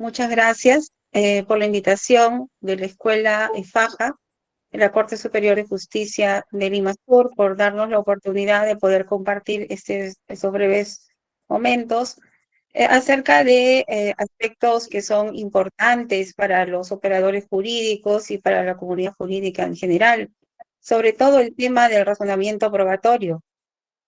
Muchas gracias por la invitación de la Escuela EFAJA, de la Corte Superior de Justicia de Lima Sur, por darnos la oportunidad de poder compartir estos breves momentos acerca de aspectos que son importantes para los operadores jurídicos y para la comunidad jurídica en general, sobre todo el tema del razonamiento probatorio.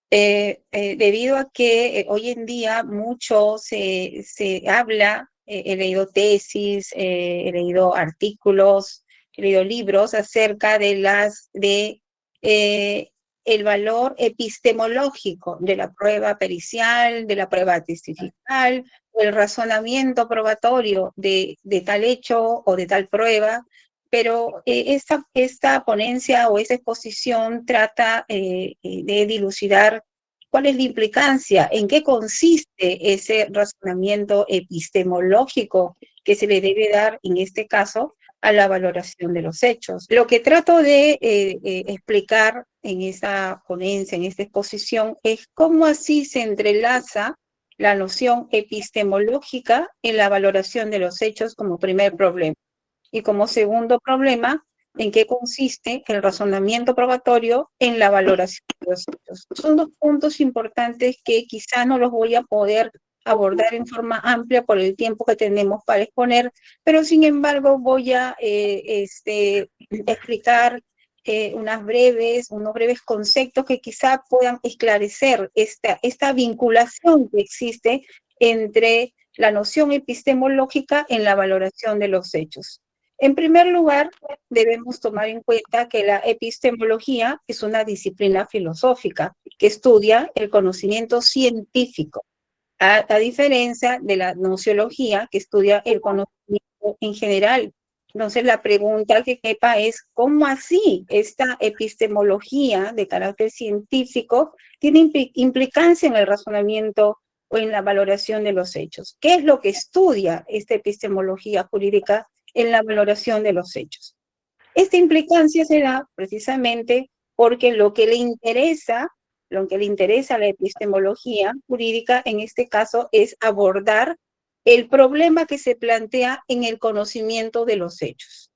Debido a que hoy en día mucho se habla, he leído tesis, he leído artículos, he leído libros acerca de el valor epistemológico de la prueba pericial, de la prueba testifical, el razonamiento probatorio de tal hecho o de tal prueba, pero esta ponencia o esta exposición trata de dilucidar cuál es la implicancia, en qué consiste ese razonamiento epistemológico que se le debe dar, en este caso, a la valoración de los hechos. Lo que trato de explicar en esta ponencia, en esta exposición, es cómo así se entrelaza la noción epistemológica en la valoración de los hechos como primer problema. Y como segundo problema, ¿en qué consiste el razonamiento probatorio en la valoración de los hechos? Son dos puntos importantes que quizá no los voy a poder abordar en forma amplia por el tiempo que tenemos para exponer, pero sin embargo voy a explicar unos breves conceptos que quizá puedan esclarecer esta vinculación que existe entre la noción epistemológica en la valoración de los hechos. En primer lugar, debemos tomar en cuenta que la epistemología es una disciplina filosófica que estudia el conocimiento científico, a diferencia de la nociología que estudia el conocimiento en general. Entonces, la pregunta que quepa es, ¿cómo así esta epistemología de carácter científico tiene implicancia en el razonamiento o en la valoración de los hechos? ¿Qué es lo que estudia esta epistemología jurídica en la valoración de los hechos? Esta implicancia se da precisamente porque lo que le interesa a la epistemología jurídica en este caso es abordar el problema que se plantea en el conocimiento de los hechos.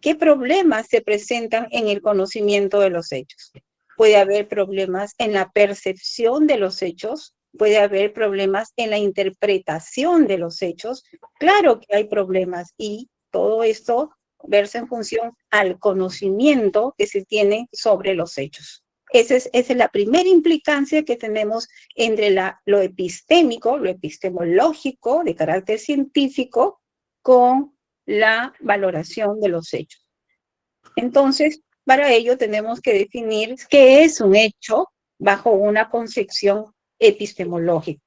¿Qué problemas se presentan en el conocimiento de los hechos? Puede haber problemas en la percepción de los hechos, puede haber problemas en la interpretación de los hechos. Claro que hay problemas y todo esto versa en función al conocimiento que se tiene sobre los hechos. Esa es la primera implicancia que tenemos entre lo epistémico, lo epistemológico de carácter científico con la valoración de los hechos. Entonces, para ello tenemos que definir qué es un hecho bajo una concepción epistemológica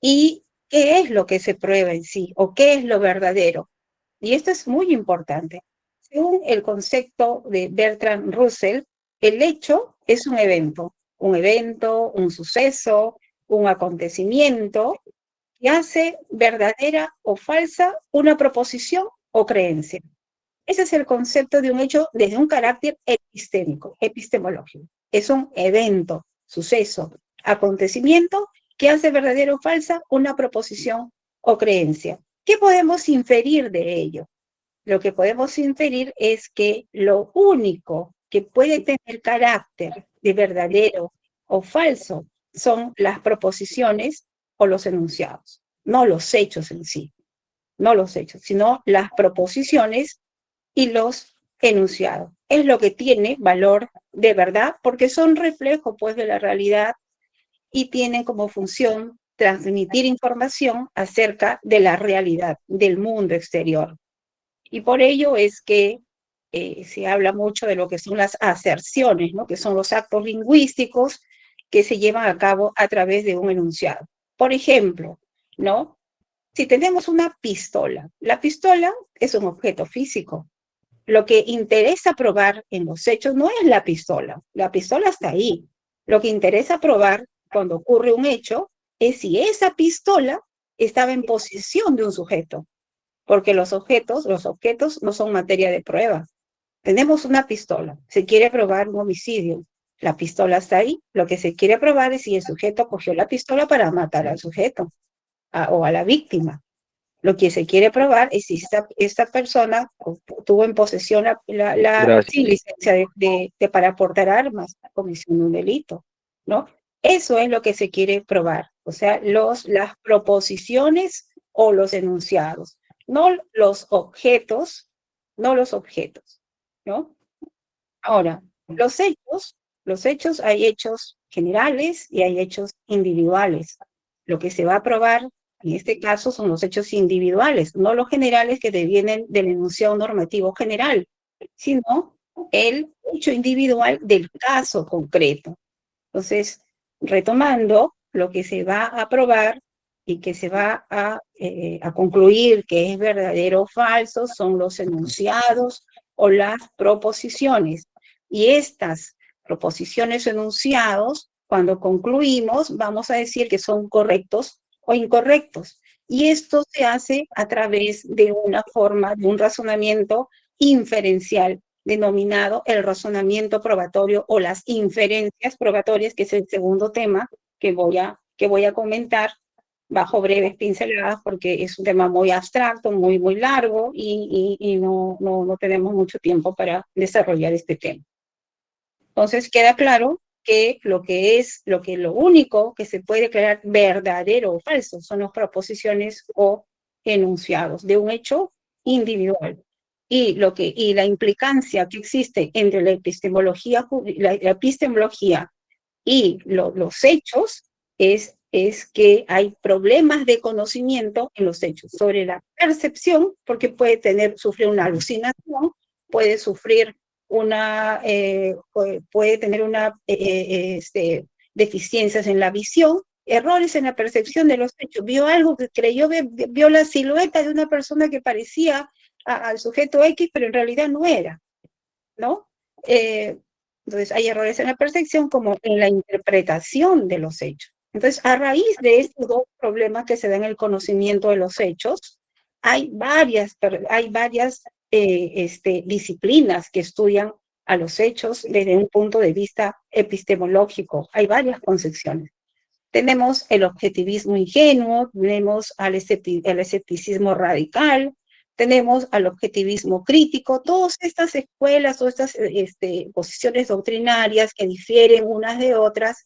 y qué es lo que se prueba en sí o qué es lo verdadero. Y esto es muy importante. Según el concepto de Bertrand Russell, el hecho es un evento, un suceso, un acontecimiento que hace verdadera o falsa una proposición o creencia. Ese es el concepto de un hecho desde un carácter epistémico, epistemológico. Es un evento, suceso, acontecimiento que hace verdadera o falsa una proposición o creencia. ¿Qué podemos inferir de ello? Lo que podemos inferir es que lo único que puede tener carácter de verdadero o falso son las proposiciones o los enunciados, no los hechos en sí. no los hechos, sino las proposiciones y los enunciados. Es lo que tiene valor de verdad, porque son reflejo, pues, de la realidad y tienen como función transmitir información acerca de la realidad, del mundo exterior. Y por ello es que se habla mucho de lo que son las aserciones, ¿no? Que son los actos lingüísticos que se llevan a cabo a través de un enunciado. Por ejemplo, ¿no? Si tenemos una pistola, la pistola es un objeto físico. Lo que interesa probar en los hechos no es la pistola está ahí. Lo que interesa probar cuando ocurre un hecho es si esa pistola estaba en posesión de un sujeto, porque los objetos no son materia de prueba. Tenemos una pistola, se quiere probar un homicidio, la pistola está ahí, lo que se quiere probar es si el sujeto cogió la pistola para matar al sujeto o a la víctima. Lo que se quiere probar es si esta persona tuvo en posesión la Gracias. sí, licencia para portar armas, comisión de un delito, ¿no? Eso es lo que se quiere probar, o sea, las proposiciones o los enunciados, no los objetos, ¿no? Ahora, los hechos, hay hechos generales y hay hechos individuales. Lo que se va a probar en este caso son los hechos individuales, no los generales que devienen del enunciado normativo general, sino el hecho individual del caso concreto. Entonces, retomando, lo que se va a probar y que se va a concluir que es verdadero o falso son los enunciados o las proposiciones. Y estas proposiciones o enunciados, cuando concluimos, vamos a decir que son correctos o incorrectos. Y esto se hace a través de una forma, de un razonamiento inferencial, denominado el razonamiento probatorio o las inferencias probatorias, que es el segundo tema que voy a comentar bajo breves pinceladas, porque es un tema muy abstracto, muy largo, y no tenemos mucho tiempo para desarrollar este tema. Entonces queda claro que lo único que se puede declarar verdadero o falso son las proposiciones o enunciados de un hecho individual. Y la implicancia que existe entre la epistemología y los hechos es que hay problemas de conocimiento en los hechos sobre la percepción, porque puede sufrir una alucinación, puede sufrir puede tener deficiencias en la visión, errores en la percepción de los hechos. Vio algo que creyó, vio la silueta de una persona que parecía al sujeto X, pero en realidad no era, ¿no? Entonces hay errores en la percepción como en la interpretación de los hechos. Entonces, a raíz de estos dos problemas que se dan en el conocimiento de los hechos, hay varias disciplinas que estudian a los hechos desde un punto de vista epistemológico. Hay varias concepciones. Tenemos el objetivismo ingenuo, tenemos el escepticismo radical, tenemos al objetivismo crítico. Todas estas escuelas o estas posiciones doctrinarias que difieren unas de otras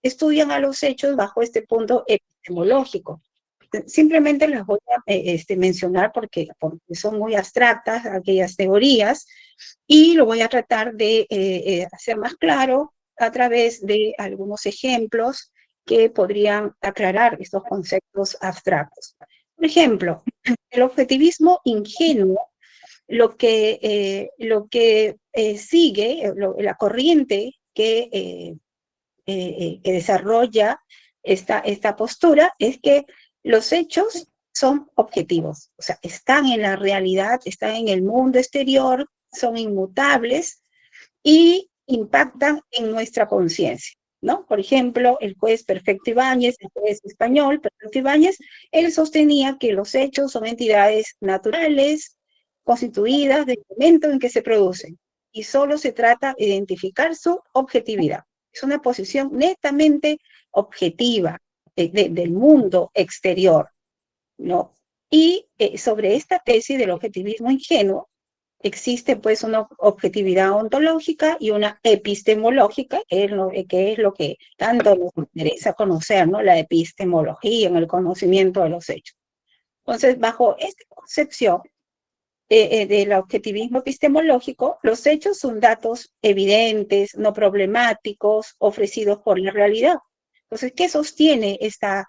estudian a los hechos bajo este punto epistemológico. Simplemente las voy a mencionar porque son muy abstractas aquellas teorías, y lo voy a tratar de hacer más claro a través de algunos ejemplos que podrían aclarar estos conceptos abstractos. Por ejemplo, el objetivismo ingenuo, lo que sigue, la corriente que desarrolla esta postura es que los hechos son objetivos, o sea, están en la realidad, están en el mundo exterior, son inmutables y impactan en nuestra conciencia, ¿no? Por ejemplo, el juez Perfecto Ibáñez, el juez español Perfecto Ibáñez, él sostenía que los hechos son entidades naturales, constituidas del momento en que se producen, y solo se trata de identificar su objetividad. Es una posición netamente objetiva del mundo exterior, ¿no? Y sobre esta tesis del objetivismo ingenuo, existe pues una objetividad ontológica y una epistemológica, que es lo que tanto nos interesa conocer, ¿no? La epistemología en el conocimiento de los hechos. Entonces, bajo este concepción del objetivismo epistemológico, los hechos son datos evidentes, no problemáticos, ofrecidos por la realidad. Entonces, ¿qué sostiene esta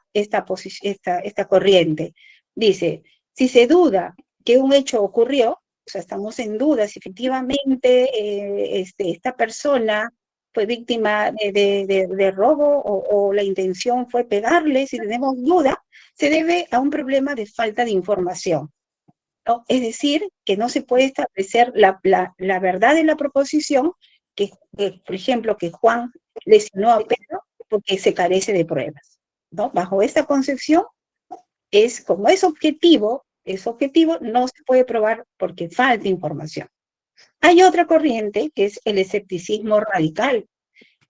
corriente? Dice, si se duda que un hecho ocurrió, o sea, estamos en duda si efectivamente esta persona fue víctima de robo o la intención fue pegarle, si tenemos duda, se debe a un problema de falta de información, ¿no? Es decir, que no se puede establecer la verdad de la proposición, por ejemplo, que Juan lesionó a Pedro porque se carece de pruebas, ¿no? Bajo esta concepción, como es objetivo, no se puede probar porque falta información. Hay otra corriente que es el escepticismo radical.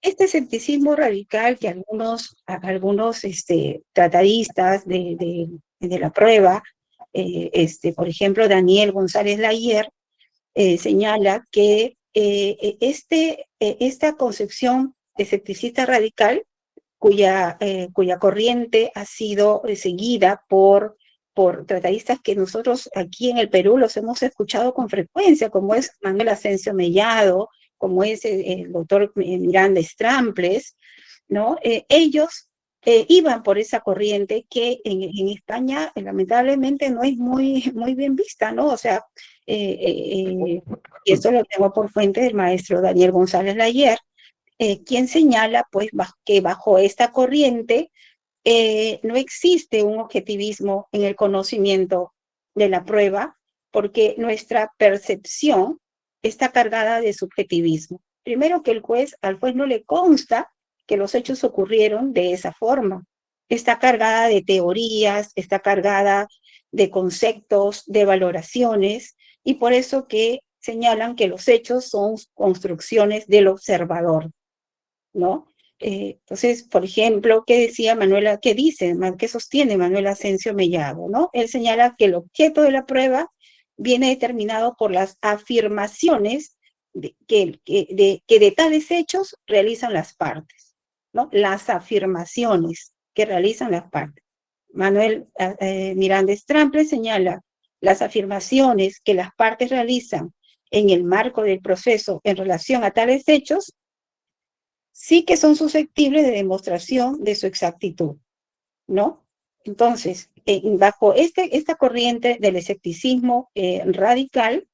Este escepticismo radical que algunos tratadistas de la prueba, por ejemplo, Daniel González Layer, señala que esta concepción escepticista radical, cuya corriente ha sido seguida por tratadistas que nosotros aquí en el Perú los hemos escuchado con frecuencia, como es Manuel Asensio Mellado, como es el doctor Miranda Stramples, ¿no? Ellos iban por esa corriente que en España lamentablemente no es muy bien vista, ¿no? O sea, y esto lo tengo por fuente del maestro Daniel González Layer, quien señala pues que bajo esta corriente no existe un objetivismo en el conocimiento de la prueba, porque nuestra percepción está cargada de subjetivismo. Primero que al juez no le consta que los hechos ocurrieron de esa forma. Está cargada de teorías, está cargada de conceptos, de valoraciones, y por eso que señalan que los hechos son construcciones del observador, ¿no? Entonces, por ejemplo, ¿qué sostiene Manuel Asensio Mellado, ¿no? Él señala que el objeto de la prueba viene determinado por las afirmaciones que de tales hechos realizan las partes, ¿no? Las afirmaciones que realizan las partes. Manuel Miranda Strampler señala las afirmaciones que las partes realizan en el marco del proceso en relación a tales hechos sí que son susceptibles de demostración de su exactitud, ¿no? Entonces, bajo esta corriente del escepticismo radical,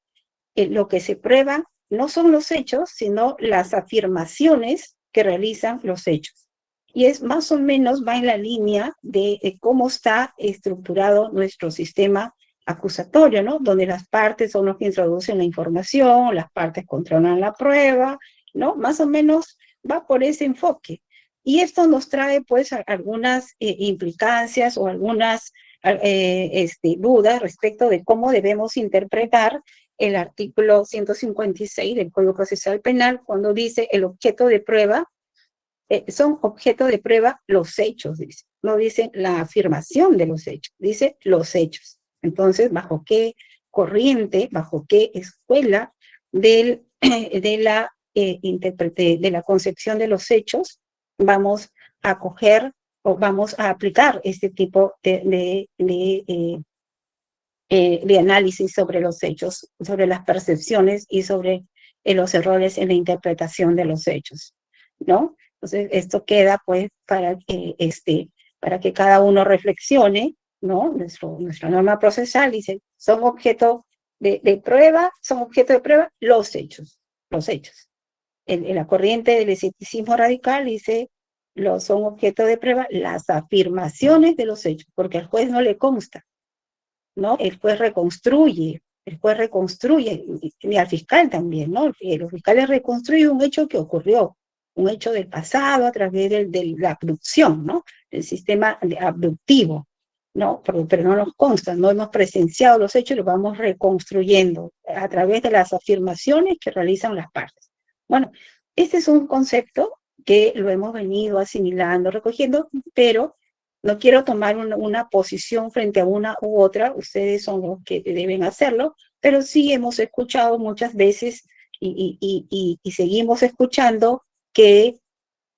lo que se prueba no son los hechos, sino las afirmaciones que realizan los hechos. Y es más o menos, va en la línea de cómo está estructurado nuestro sistema acusatorio, ¿no? Donde las partes son los que introducen la información, las partes controlan la prueba, ¿no? Más o menos va por ese enfoque. Y esto nos trae, pues, algunas implicancias o algunas dudas respecto de cómo debemos interpretar el artículo 156 del Código Procesal Penal, cuando dice el objeto de prueba, son objeto de prueba los hechos, dice. No dice la afirmación de los hechos, dice los hechos. Entonces, ¿bajo qué corriente, bajo qué escuela de la concepción de los hechos vamos a coger o vamos a aplicar este tipo de análisis sobre los hechos, sobre las percepciones y sobre los errores en la interpretación de los hechos, ¿no? Entonces, esto queda pues para que cada uno reflexione, ¿no? Nuestra norma procesal dice, son objeto de prueba los hechos, los hechos. En la corriente del escepticismo radical dice, son objeto de prueba las afirmaciones de los hechos, porque al juez no le consta, ¿no? El juez reconstruye, y al fiscal también, ¿no? Los fiscales reconstruyen un hecho que ocurrió, un hecho del pasado a través de la abducción, ¿no? El sistema abductivo, ¿no? Pero no nos consta, no hemos presenciado los hechos, los vamos reconstruyendo a través de las afirmaciones que realizan las partes. Bueno, este es un concepto que lo hemos venido asimilando, recogiendo, pero no quiero tomar una posición frente a una u otra, ustedes son los que deben hacerlo, pero sí hemos escuchado muchas veces y seguimos escuchando que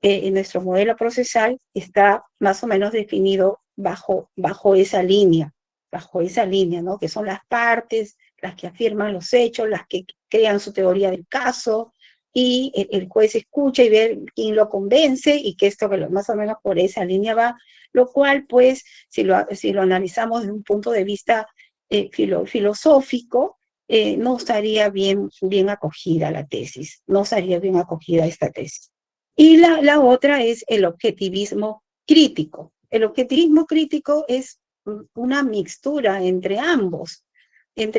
nuestro modelo procesal está más o menos definido bajo esa línea, bajo esa línea, ¿no? Que son las partes, las que afirman los hechos, las que crean su teoría del caso, y el juez escucha y ve quién lo convence, y que esto que más o menos por esa línea va, lo cual, pues, si lo analizamos desde un punto de vista filosófico, no estaría bien acogida la tesis, no estaría bien acogida esta tesis. Y la otra es el objetivismo crítico. El objetivismo crítico es una mixtura entre ambos en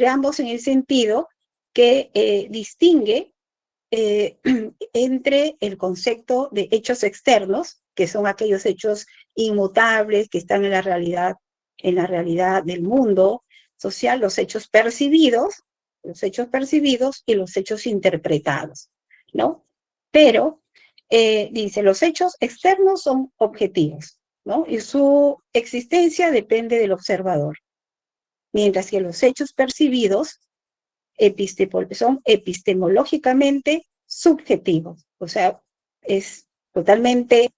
el sentido que distingue entre el concepto de hechos externos, que son aquellos hechos inmutables que están en la realidad del mundo social, los hechos percibidos y los hechos interpretados, ¿no? Pero, dice, los hechos externos son objetivos, ¿no? Y su existencia depende del observador, mientras que los hechos percibidos son epistemológicamente subjetivos, o sea, es totalmente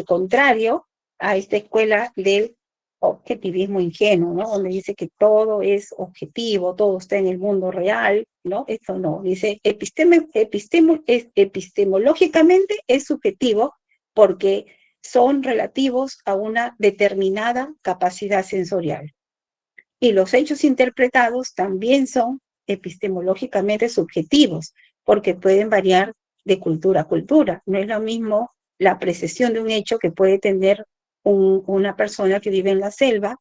contrario a esta escuela del objetivismo ingenuo, ¿no? Donde dice que todo es objetivo, todo está en el mundo real, ¿no? Esto no, dice epistemológicamente es subjetivo porque son relativos a una determinada capacidad sensorial. Y los hechos interpretados también son epistemológicamente subjetivos, porque pueden variar de cultura a cultura. No es lo mismo la apreciación de un hecho que puede tener una persona que vive en la selva,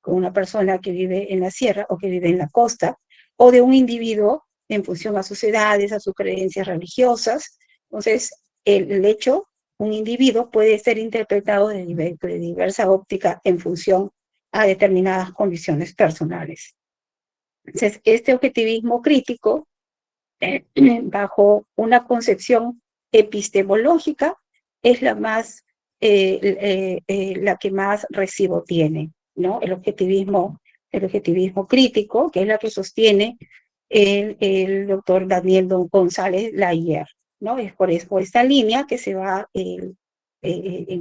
con una persona que vive en la sierra o que vive en la costa, o de un individuo en función a sus edades, a sus creencias religiosas. Entonces, el hecho, un individuo puede ser interpretado de diversa óptica en función a determinadas condiciones personales. Entonces, este objetivismo crítico, bajo una concepción epistemológica, es la que más recibo tiene, ¿no? El objetivismo crítico, que es la que sostiene el doctor Daniel González Layer, ¿no? Es por esta línea que se va en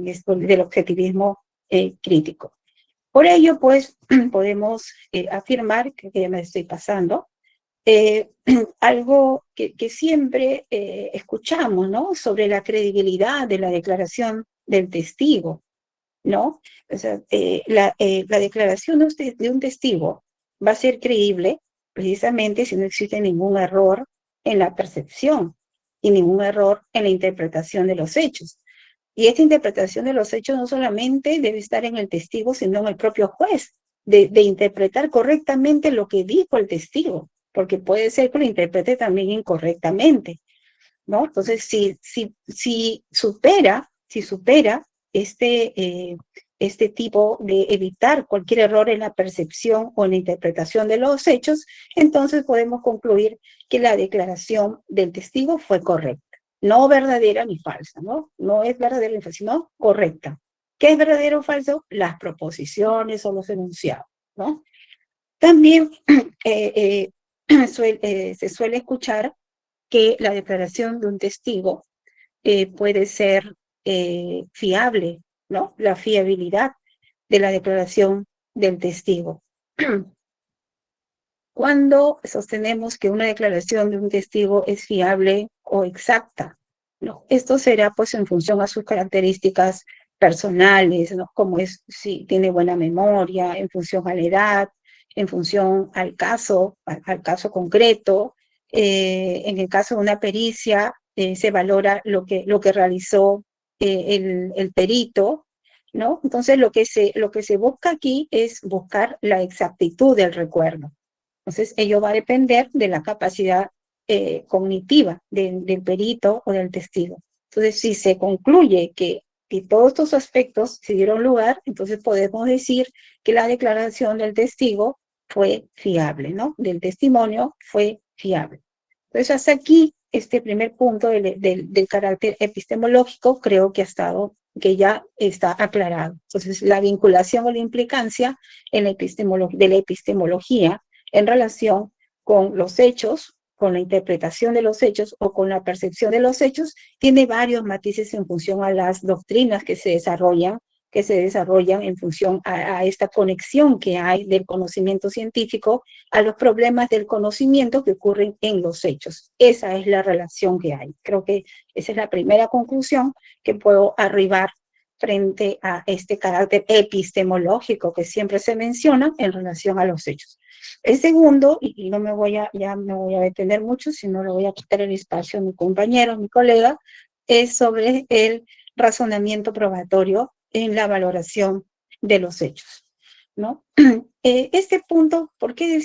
esto del objetivismo crítico. Por ello, pues, podemos afirmar, que ya me estoy pasando, algo que siempre escuchamos, ¿no? Sobre la credibilidad de la declaración del testigo, ¿no? O sea, la declaración de un testigo va a ser creíble precisamente si no existe ningún error en la percepción y ningún error en la interpretación de los hechos. Y esta interpretación de los hechos no solamente debe estar en el testigo, sino en el propio juez, de interpretar correctamente lo que dijo el testigo, porque puede ser que lo interprete también incorrectamente, ¿no? Entonces, si supera este tipo de evitar cualquier error en la percepción o en la interpretación de los hechos, entonces podemos concluir que la declaración del testigo fue correcta. No verdadera ni falsa, ¿no? No es verdadera ni falsa, sino correcta. ¿Qué es verdadero o falso? Las proposiciones o los enunciados, ¿no? También se suele escuchar que la declaración de un testigo puede ser fiable, ¿no? La fiabilidad de la declaración del testigo. Cuando sostenemos que una declaración de un testigo es fiable o exacta, ¿no? Esto será pues en función a sus características personales, ¿no? Como es si tiene buena memoria, en función a la edad, en función al caso concreto. En el caso de una pericia, se valora lo que realizó el perito, ¿no? Entonces lo que se busca aquí es buscar la exactitud del recuerdo. Entonces, ello va a depender de la capacidad cognitiva del perito o del testigo. Entonces, si se concluye que todos estos aspectos se dieron lugar, entonces podemos decir que la declaración del testigo fue fiable, ¿no? Del testimonio fue fiable. Entonces, hasta aquí, este primer punto del carácter epistemológico, creo que ya está aclarado. Entonces, la vinculación o la implicancia de la epistemología en relación con los hechos, con la interpretación de los hechos o con la percepción de los hechos, tiene varios matices en función a las doctrinas que se desarrollan que se desarrollan en función a esta conexión que hay del conocimiento científico a los problemas del conocimiento que ocurren en los hechos. Esa es la relación que hay. Creo que esa es la primera conclusión que puedo arribar frente a este carácter epistemológico que siempre se menciona en relación a los hechos. El segundo, y no me voy a, ya me voy a detener mucho, sino le voy a quitar el espacio a mi compañero, mi colega, es sobre el razonamiento probatorio en la valoración de los hechos, ¿no? Este punto, ¿por qué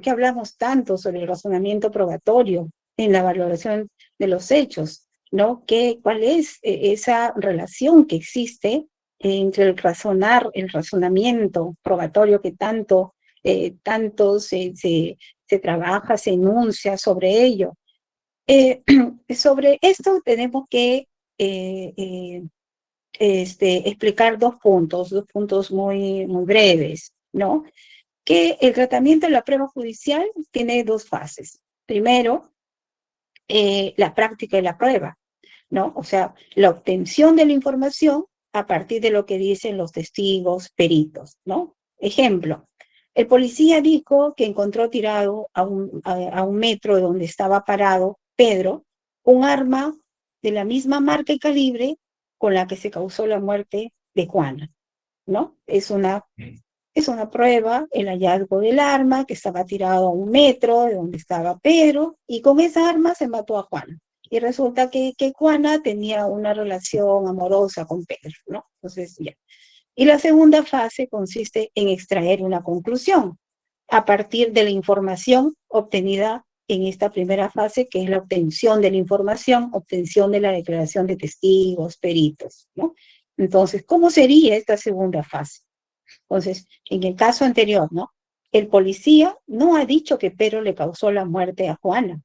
hablamos tanto sobre el razonamiento probatorio en la valoración de los hechos? ¿No? ¿Cuál es esa relación que existe entre el razonamiento probatorio que tanto se trabaja, se enuncia sobre ello? Sobre esto tenemos que explicar dos puntos muy breves, ¿no? Que el tratamiento de la prueba judicial tiene dos fases. Primero, la práctica de la prueba, ¿no? O sea, la obtención de la información a partir de lo que dicen los testigos, peritos, ¿no? Ejemplo, el policía dijo que encontró tirado a un metro de donde estaba parado Pedro un arma de la misma marca y calibre con la que se causó la muerte de Juana, ¿no? Es una prueba, el hallazgo del arma que estaba tirado a un metro de donde estaba Pedro, y con esa arma se mató a Juana. Y resulta que Juana tenía una relación amorosa con Pedro, ¿no? Entonces, ya. Y la segunda fase consiste en extraer una conclusión a partir de la información obtenida en esta primera fase, que es la obtención de la información, obtención de la declaración de testigos, peritos, ¿no? Entonces, ¿cómo sería esta segunda fase? Entonces, en el caso anterior, ¿no? El policía no ha dicho que Pedro le causó la muerte a Juana.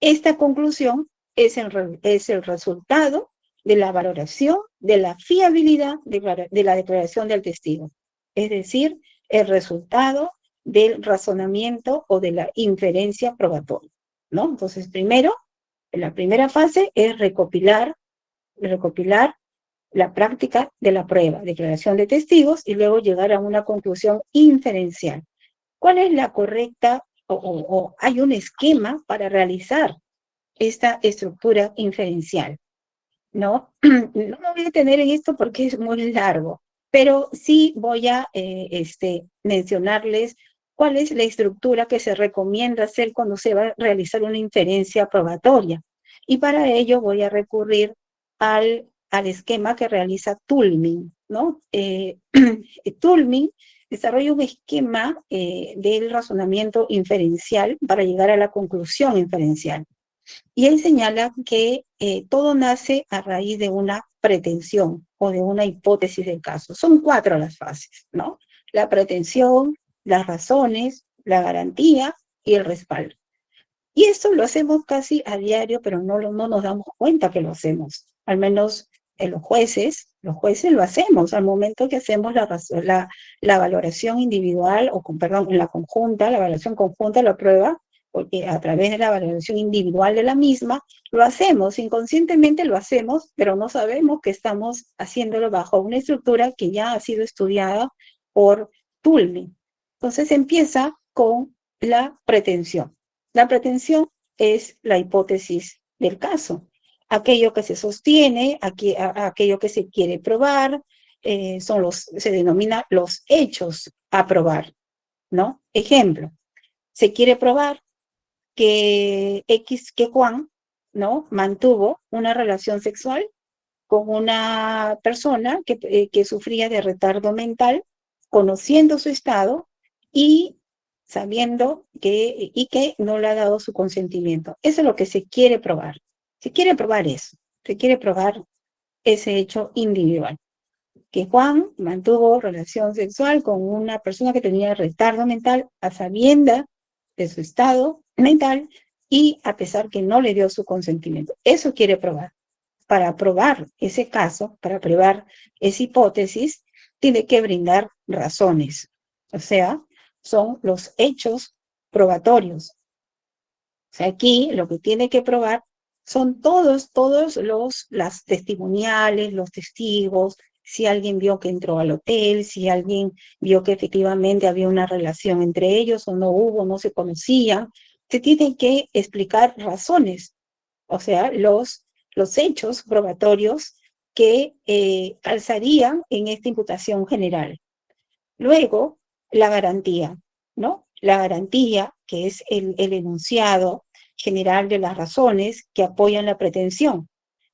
Esta conclusión es el resultado de la valoración de la fiabilidad de la declaración del testigo. Es decir, el resultado del razonamiento o de la inferencia probatoria, ¿no? Entonces, primero, en la primera fase es recopilar la práctica de la prueba, declaración de testigos, y luego llegar a una conclusión inferencial. ¿Cuál es la correcta o hay un esquema para realizar esta estructura inferencial? ¿No? No me voy a detener en esto porque es muy largo, pero sí voy a mencionarles cuál es la estructura que se recomienda hacer cuando se va a realizar una inferencia probatoria. Y para ello voy a recurrir al esquema que realiza Toulmin, ¿no? Toulmin desarrolla un esquema del razonamiento inferencial para llegar a la conclusión inferencial. Y él señala que todo nace a raíz de una pretensión o de una hipótesis del caso. Son 4 las fases, ¿no? La pretensión, las razones, la garantía y el respaldo. Y esto lo hacemos casi a diario, pero no nos damos cuenta que lo hacemos. Al menos en los jueces lo hacemos al momento que hacemos la valoración individual, perdón, en la conjunta, la valoración conjunta de la prueba, porque a través de la valoración individual de la misma, lo hacemos, inconscientemente lo hacemos, pero no sabemos que estamos haciéndolo bajo una estructura que ya ha sido estudiada por Toulmin. Entonces empieza con la pretensión. La pretensión es la hipótesis del caso, aquello que se sostiene, aquello que se quiere probar, se denomina los hechos a probar, ¿no? Ejemplo, se quiere probar que Juan, ¿no? Mantuvo una relación sexual con una persona que sufría de retardo mental, conociendo su estado y sabiendo que no le ha dado su consentimiento. Eso es lo que se quiere probar. Se quiere probar eso. Se quiere probar ese hecho individual. Que Juan mantuvo relación sexual con una persona que tenía retardo mental a sabiendas de su estado mental y a pesar que no le dio su consentimiento. Eso quiere probar. Para probar ese caso, para probar esa hipótesis, tiene que brindar razones. O sea, son los hechos probatorios. O sea, aquí lo que tiene que probar son todos las testimoniales, los testigos, si alguien vio que entró al hotel, si alguien vio que efectivamente había una relación entre ellos o no hubo, no se conocían. Se tienen que explicar razones, o sea, los hechos probatorios que calzarían en esta imputación general. Luego, la garantía, ¿no? La garantía, que es el enunciado general de las razones que apoyan la pretensión.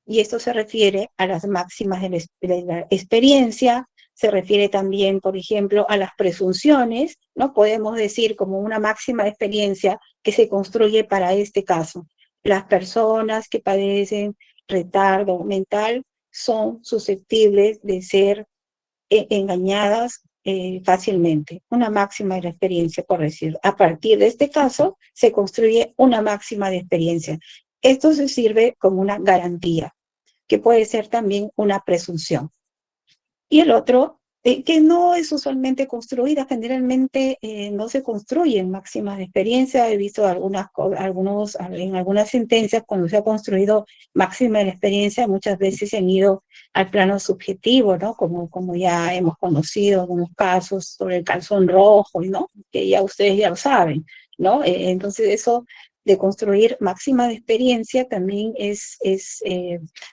Y esto se refiere a las máximas de la experiencia, se refiere también, por ejemplo, a las presunciones, ¿no? Podemos decir como una máxima de experiencia que se construye para este caso. Las personas que padecen retardo mental son susceptibles de ser engañadas fácilmente. Una máxima de la experiencia, por decir. A partir de este caso, se construye una máxima de experiencia. Esto se sirve como una garantía, que puede ser también una presunción. Y el otro, que no es usualmente construida, generalmente no se construyen máximas de experiencia. He visto en algunas sentencias cuando se ha construido máxima de experiencia, muchas veces se han ido al plano subjetivo, ¿no? Como ya hemos conocido algunos casos sobre el calzón rojo, ¿no? Que ya ustedes ya lo saben, ¿no? Entonces eso de construir máxima de experiencia también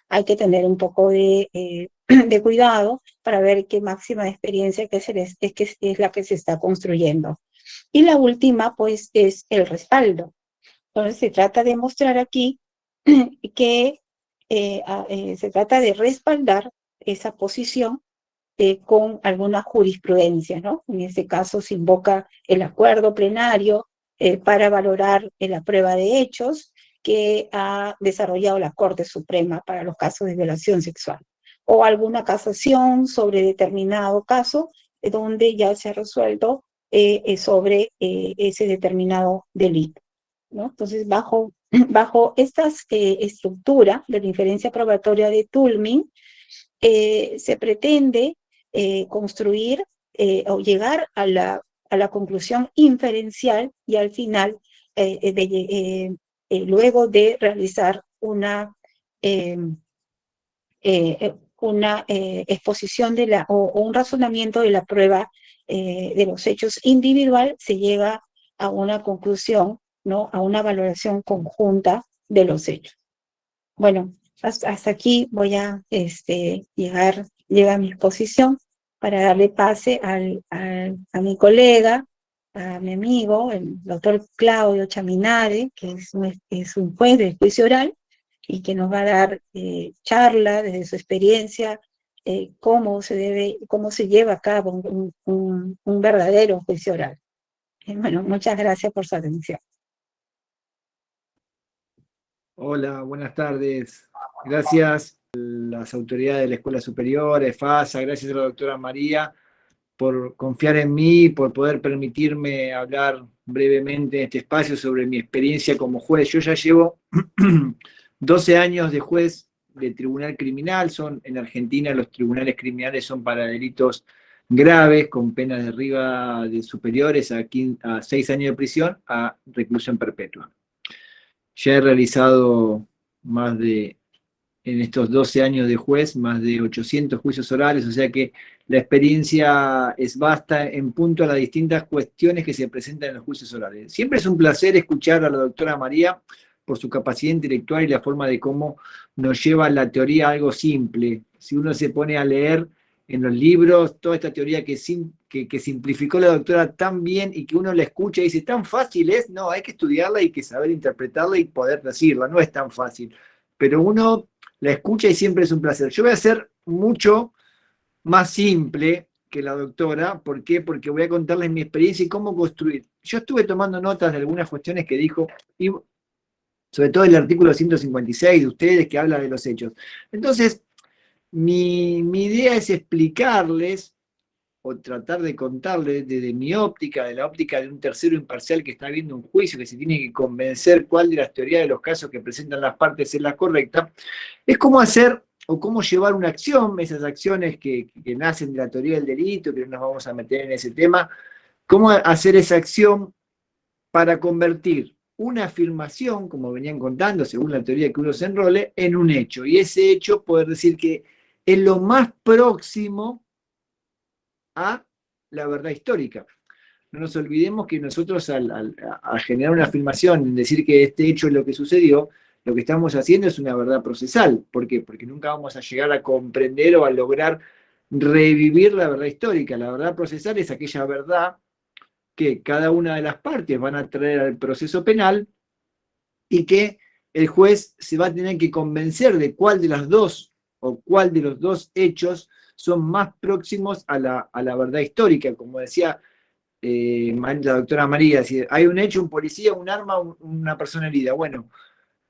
hay que tener un poco de cuidado para ver qué máxima de experiencia es la que se está construyendo. Y la última, pues, es el respaldo. Entonces, se trata de mostrar aquí que se trata de respaldar esa posición con alguna jurisprudencia, ¿no? En este caso se invoca el acuerdo plenario para valorar la prueba de hechos que ha desarrollado la Corte Suprema para los casos de violación sexual, o alguna casación sobre determinado caso donde ya se ha resuelto sobre ese determinado delito, ¿no? Entonces, bajo esta estructura de la inferencia probatoria de Toulmin, se pretende construir o llegar a la conclusión inferencial y al final, luego de realizar una exposición o un razonamiento de la prueba de los hechos individual, se llega a una conclusión, ¿no? A una valoración conjunta de los hechos. Bueno, hasta aquí voy a llegar a mi exposición para darle pase a mi colega, a mi amigo, el doctor Claudio Chaminade, que es un juez del juicio oral y que nos va a dar charla desde su experiencia, cómo se lleva a cabo un verdadero juicio oral. Bueno, muchas gracias por su atención. Hola, buenas tardes. Gracias a las autoridades de la Escuela Superior, EFASA, gracias a la doctora María por confiar en mí, por poder permitirme hablar brevemente en este espacio sobre mi experiencia como juez. Yo ya llevo 12 años de juez de tribunal criminal. En Argentina los tribunales criminales son para delitos graves, con penas de arriba de superiores a 6 años de prisión a reclusión perpetua. Ya he realizado en estos 12 años de juez, más de 800 juicios orales, o sea que la experiencia es vasta en punto a las distintas cuestiones que se presentan en los juicios orales. Siempre es un placer escuchar a la doctora María por su capacidad intelectual y la forma de cómo nos lleva la teoría a algo simple. Si uno se pone a leer en los libros toda esta teoría que simplificó la doctora tan bien y que uno la escucha y dice, ¿tan fácil es? No, hay que estudiarla y que saber interpretarla y poder decirla, no es tan fácil. Pero uno la escucha y siempre es un placer. Yo voy a ser mucho más simple que la doctora. ¿Por qué? Porque voy a contarles mi experiencia y cómo construir. Yo estuve tomando notas de algunas cuestiones que dijo, y sobre todo el artículo 156 de ustedes que habla de los hechos. Entonces, mi idea es explicarles o tratar de contarles desde mi óptica, de la óptica de un tercero imparcial que está viendo un juicio, que se tiene que convencer cuál de las teorías de los casos que presentan las partes es la correcta, es cómo hacer o cómo llevar una acción, esas acciones que nacen de la teoría del delito, que no nos vamos a meter en ese tema, cómo hacer esa acción para convertir una afirmación, como venían contando, según la teoría que uno se enrole, en un hecho. Y ese hecho, poder decir que es lo más próximo a la verdad histórica. No nos olvidemos que nosotros al generar una afirmación, en decir que este hecho es lo que sucedió, lo que estamos haciendo es una verdad procesal. ¿Por qué? Porque nunca vamos a llegar a comprender o a lograr revivir la verdad histórica. La verdad procesal es aquella verdad que cada una de las partes van a traer al proceso penal y que el juez se va a tener que convencer de cuál de las dos o cuál de los dos hechos son más próximos a la verdad histórica. Como decía la doctora María, si hay un hecho, un policía, un arma, una persona herida. Bueno,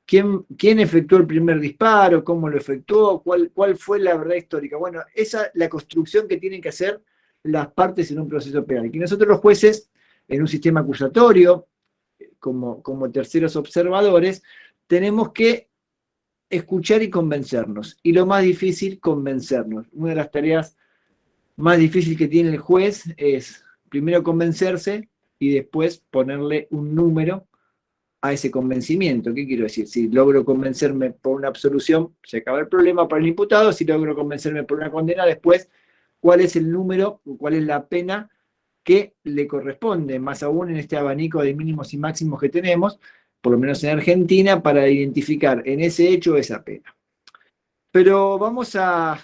¿quién efectuó el primer disparo? ¿Cómo lo efectuó? ¿Cuál fue la verdad histórica? Bueno, esa es la construcción que tienen que hacer las partes en un proceso penal. Y nosotros los jueces, en un sistema acusatorio, como terceros observadores, tenemos que escuchar y convencernos. Y lo más difícil, convencernos. Una de las tareas más difíciles que tiene el juez es primero convencerse y después ponerle un número a ese convencimiento. ¿Qué quiero decir? Si logro convencerme por una absolución, se acaba el problema para el imputado. Si logro convencerme por una condena, después, ¿cuál es el número, cuál es la pena que le corresponde? Más aún en este abanico de mínimos y máximos que tenemos, por lo menos en Argentina, para identificar en ese hecho esa pena. Pero vamos a...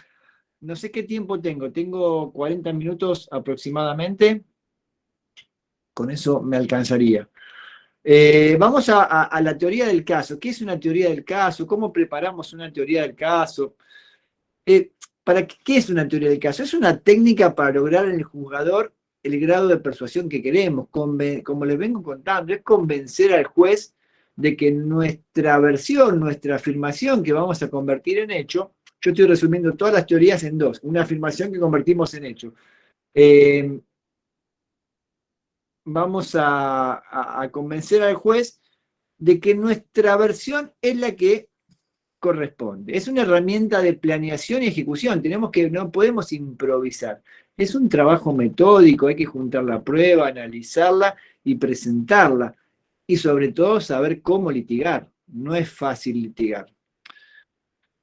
No sé qué tiempo tengo 40 minutos aproximadamente, con eso me alcanzaría. Vamos a la teoría del caso. ¿Qué es una teoría del caso? ¿Cómo preparamos una teoría del caso? ¿Qué es una teoría del caso? Es una técnica para lograr en el juzgador el grado de persuasión que queremos. Como les vengo contando, es convencer al juez de que nuestra versión, nuestra afirmación que vamos a convertir en hecho, yo estoy resumiendo todas las teorías en dos, una afirmación que convertimos en hecho. Vamos a convencer al juez de que nuestra versión es la que corresponde. Es una herramienta de planeación y ejecución. No podemos improvisar. Es un trabajo metódico, hay que juntar la prueba, analizarla y presentarla. Y sobre todo saber cómo litigar. No es fácil litigar.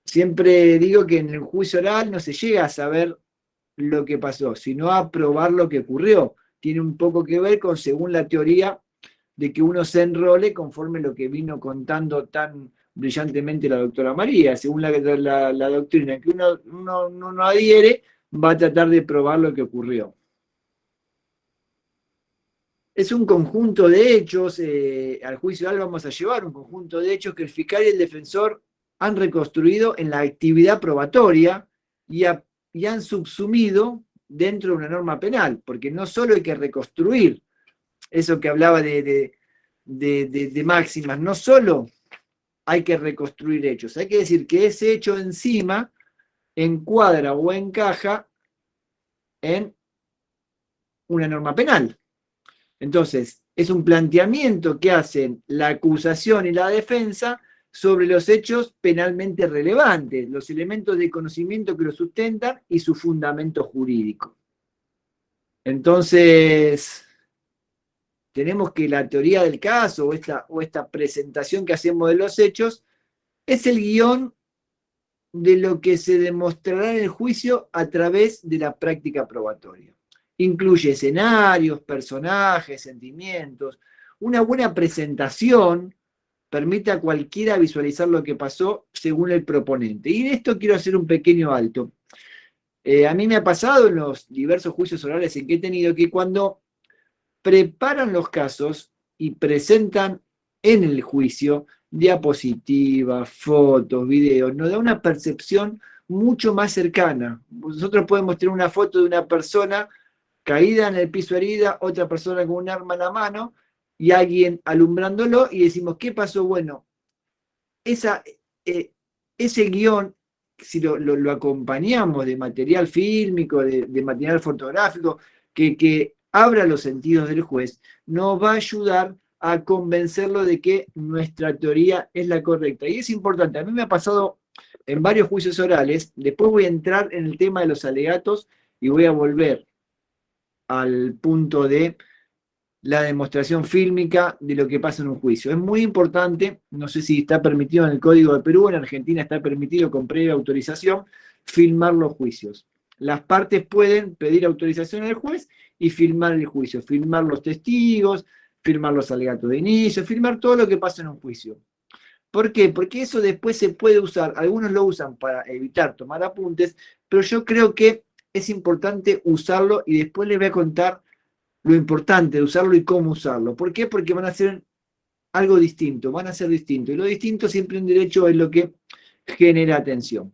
Siempre digo que en el juicio oral no se llega a saber lo que pasó, sino a probar lo que ocurrió. Tiene un poco que ver con, según la teoría, de que uno se enrole conforme lo que vino contando tan brillantemente la doctora María. Según la doctrina que uno no adhiere, va a tratar de probar lo que ocurrió. Es un conjunto de hechos, al juicio oral vamos a llevar un conjunto de hechos que el fiscal y el defensor han reconstruido en la actividad probatoria y han subsumido dentro de una norma penal, porque no solo hay que reconstruir eso que hablaba de máximas, no solo hay que reconstruir hechos, hay que decir que ese hecho encima encuadra o encaja en una norma penal. Entonces, es un planteamiento que hacen la acusación y la defensa sobre los hechos penalmente relevantes, los elementos de conocimiento que lo sustentan y su fundamento jurídico. Entonces, tenemos que la teoría del caso o esta presentación que hacemos de los hechos es el guión de lo que se demostrará en el juicio a través de la práctica probatoria. Incluye escenarios, personajes, sentimientos. Una buena presentación permite a cualquiera visualizar lo que pasó según el proponente. Y de esto quiero hacer un pequeño alto. A mí me ha pasado en los diversos juicios orales en que he tenido que cuando preparan los casos y presentan en el juicio diapositivas, fotos, videos, nos da una percepción mucho más cercana. Nosotros podemos tener una foto de una persona caída en el piso herida, otra persona con un arma en la mano y alguien alumbrándolo y decimos, ¿qué pasó? Bueno, ese guión, si lo acompañamos de material fílmico, de material fotográfico, que abra los sentidos del juez, nos va a ayudar a convencerlo de que nuestra teoría es la correcta. Y es importante, a mí me ha pasado en varios juicios orales, después voy a entrar en el tema de los alegatos y voy a volver al punto de la demostración fílmica de lo que pasa en un juicio. Es muy importante, no sé si está permitido en el Código de Perú, en Argentina está permitido con previa autorización filmar los juicios. Las partes pueden pedir autorización al juez y filmar el juicio, filmar los testigos, filmar los alegatos de inicio, filmar todo lo que pasa en un juicio. ¿Por qué? Porque eso después se puede usar, algunos lo usan para evitar tomar apuntes, pero yo creo que es importante usarlo y después les voy a contar lo importante de usarlo y cómo usarlo. ¿Por qué? Porque van a ser algo distinto, van a ser distintos. Y lo distinto siempre en derecho es lo que genera atención.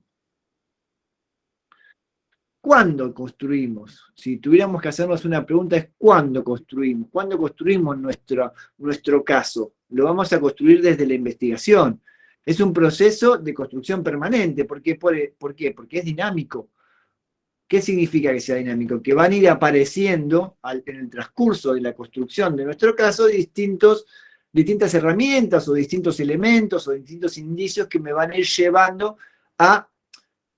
¿Cuándo construimos? Si tuviéramos que hacernos una pregunta es ¿cuándo construimos? ¿Cuándo construimos nuestro caso? Lo vamos a construir desde la investigación. Es un proceso de construcción permanente. ¿Por qué? ¿Por qué? Porque es dinámico. ¿Qué significa que sea dinámico? Que van a ir apareciendo en el transcurso de la construcción de nuestro caso distintas herramientas o distintos elementos o distintos indicios que me van a ir llevando a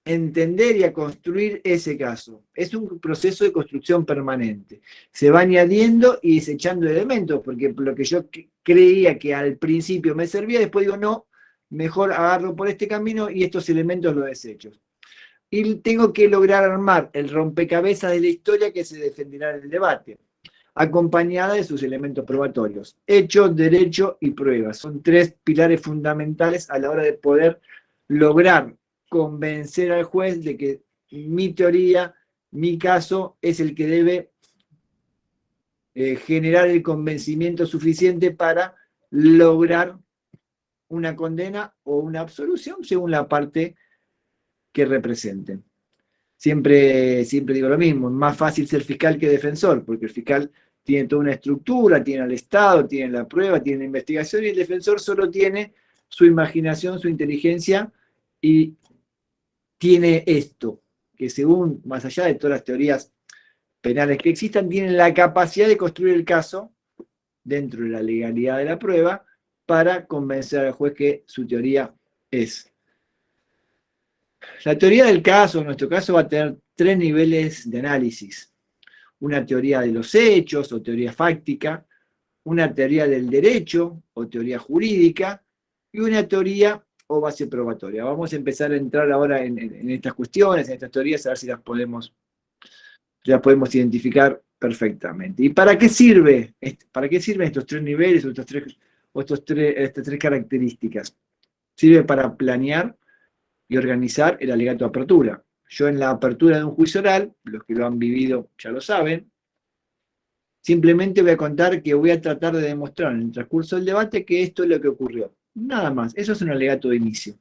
entender y a construir ese caso. Es un proceso de construcción permanente. Se va añadiendo y desechando elementos, porque lo que yo creía que al principio me servía, después digo, no, mejor agarro por este camino y estos elementos los desecho. Y tengo que lograr armar el rompecabezas de la historia que se defenderá en el debate, acompañada de sus elementos probatorios. Hecho, derecho y prueba. Son tres pilares fundamentales a la hora de poder lograr convencer al juez de que mi teoría, mi caso, es el que debe generar el convencimiento suficiente para lograr una condena o una absolución según la parte que representen. Siempre digo lo mismo, es más fácil ser fiscal que defensor, porque el fiscal tiene toda una estructura, tiene al Estado, tiene la prueba, tiene la investigación, y el defensor solo tiene su imaginación, su inteligencia, y tiene esto, que según, más allá de todas las teorías penales que existan, tienen la capacidad de construir el caso dentro de la legalidad de la prueba para convencer al juez que su teoría es. La teoría del caso, en nuestro caso, va a tener tres niveles de análisis. Una teoría de los hechos o teoría fáctica, una teoría del derecho o teoría jurídica y una teoría o base probatoria. Vamos a empezar a entrar ahora en estas cuestiones, en estas teorías, a ver si las podemos identificar perfectamente. ¿Y para qué sirve? ¿Para qué sirven estos tres niveles o estas tres características? Sirve para planear y organizar el alegato de apertura. Yo en la apertura de un juicio oral, los que lo han vivido ya lo saben, simplemente voy a contar que voy a tratar de demostrar en el transcurso del debate que esto es lo que ocurrió. Nada más, eso es un alegato de inicio.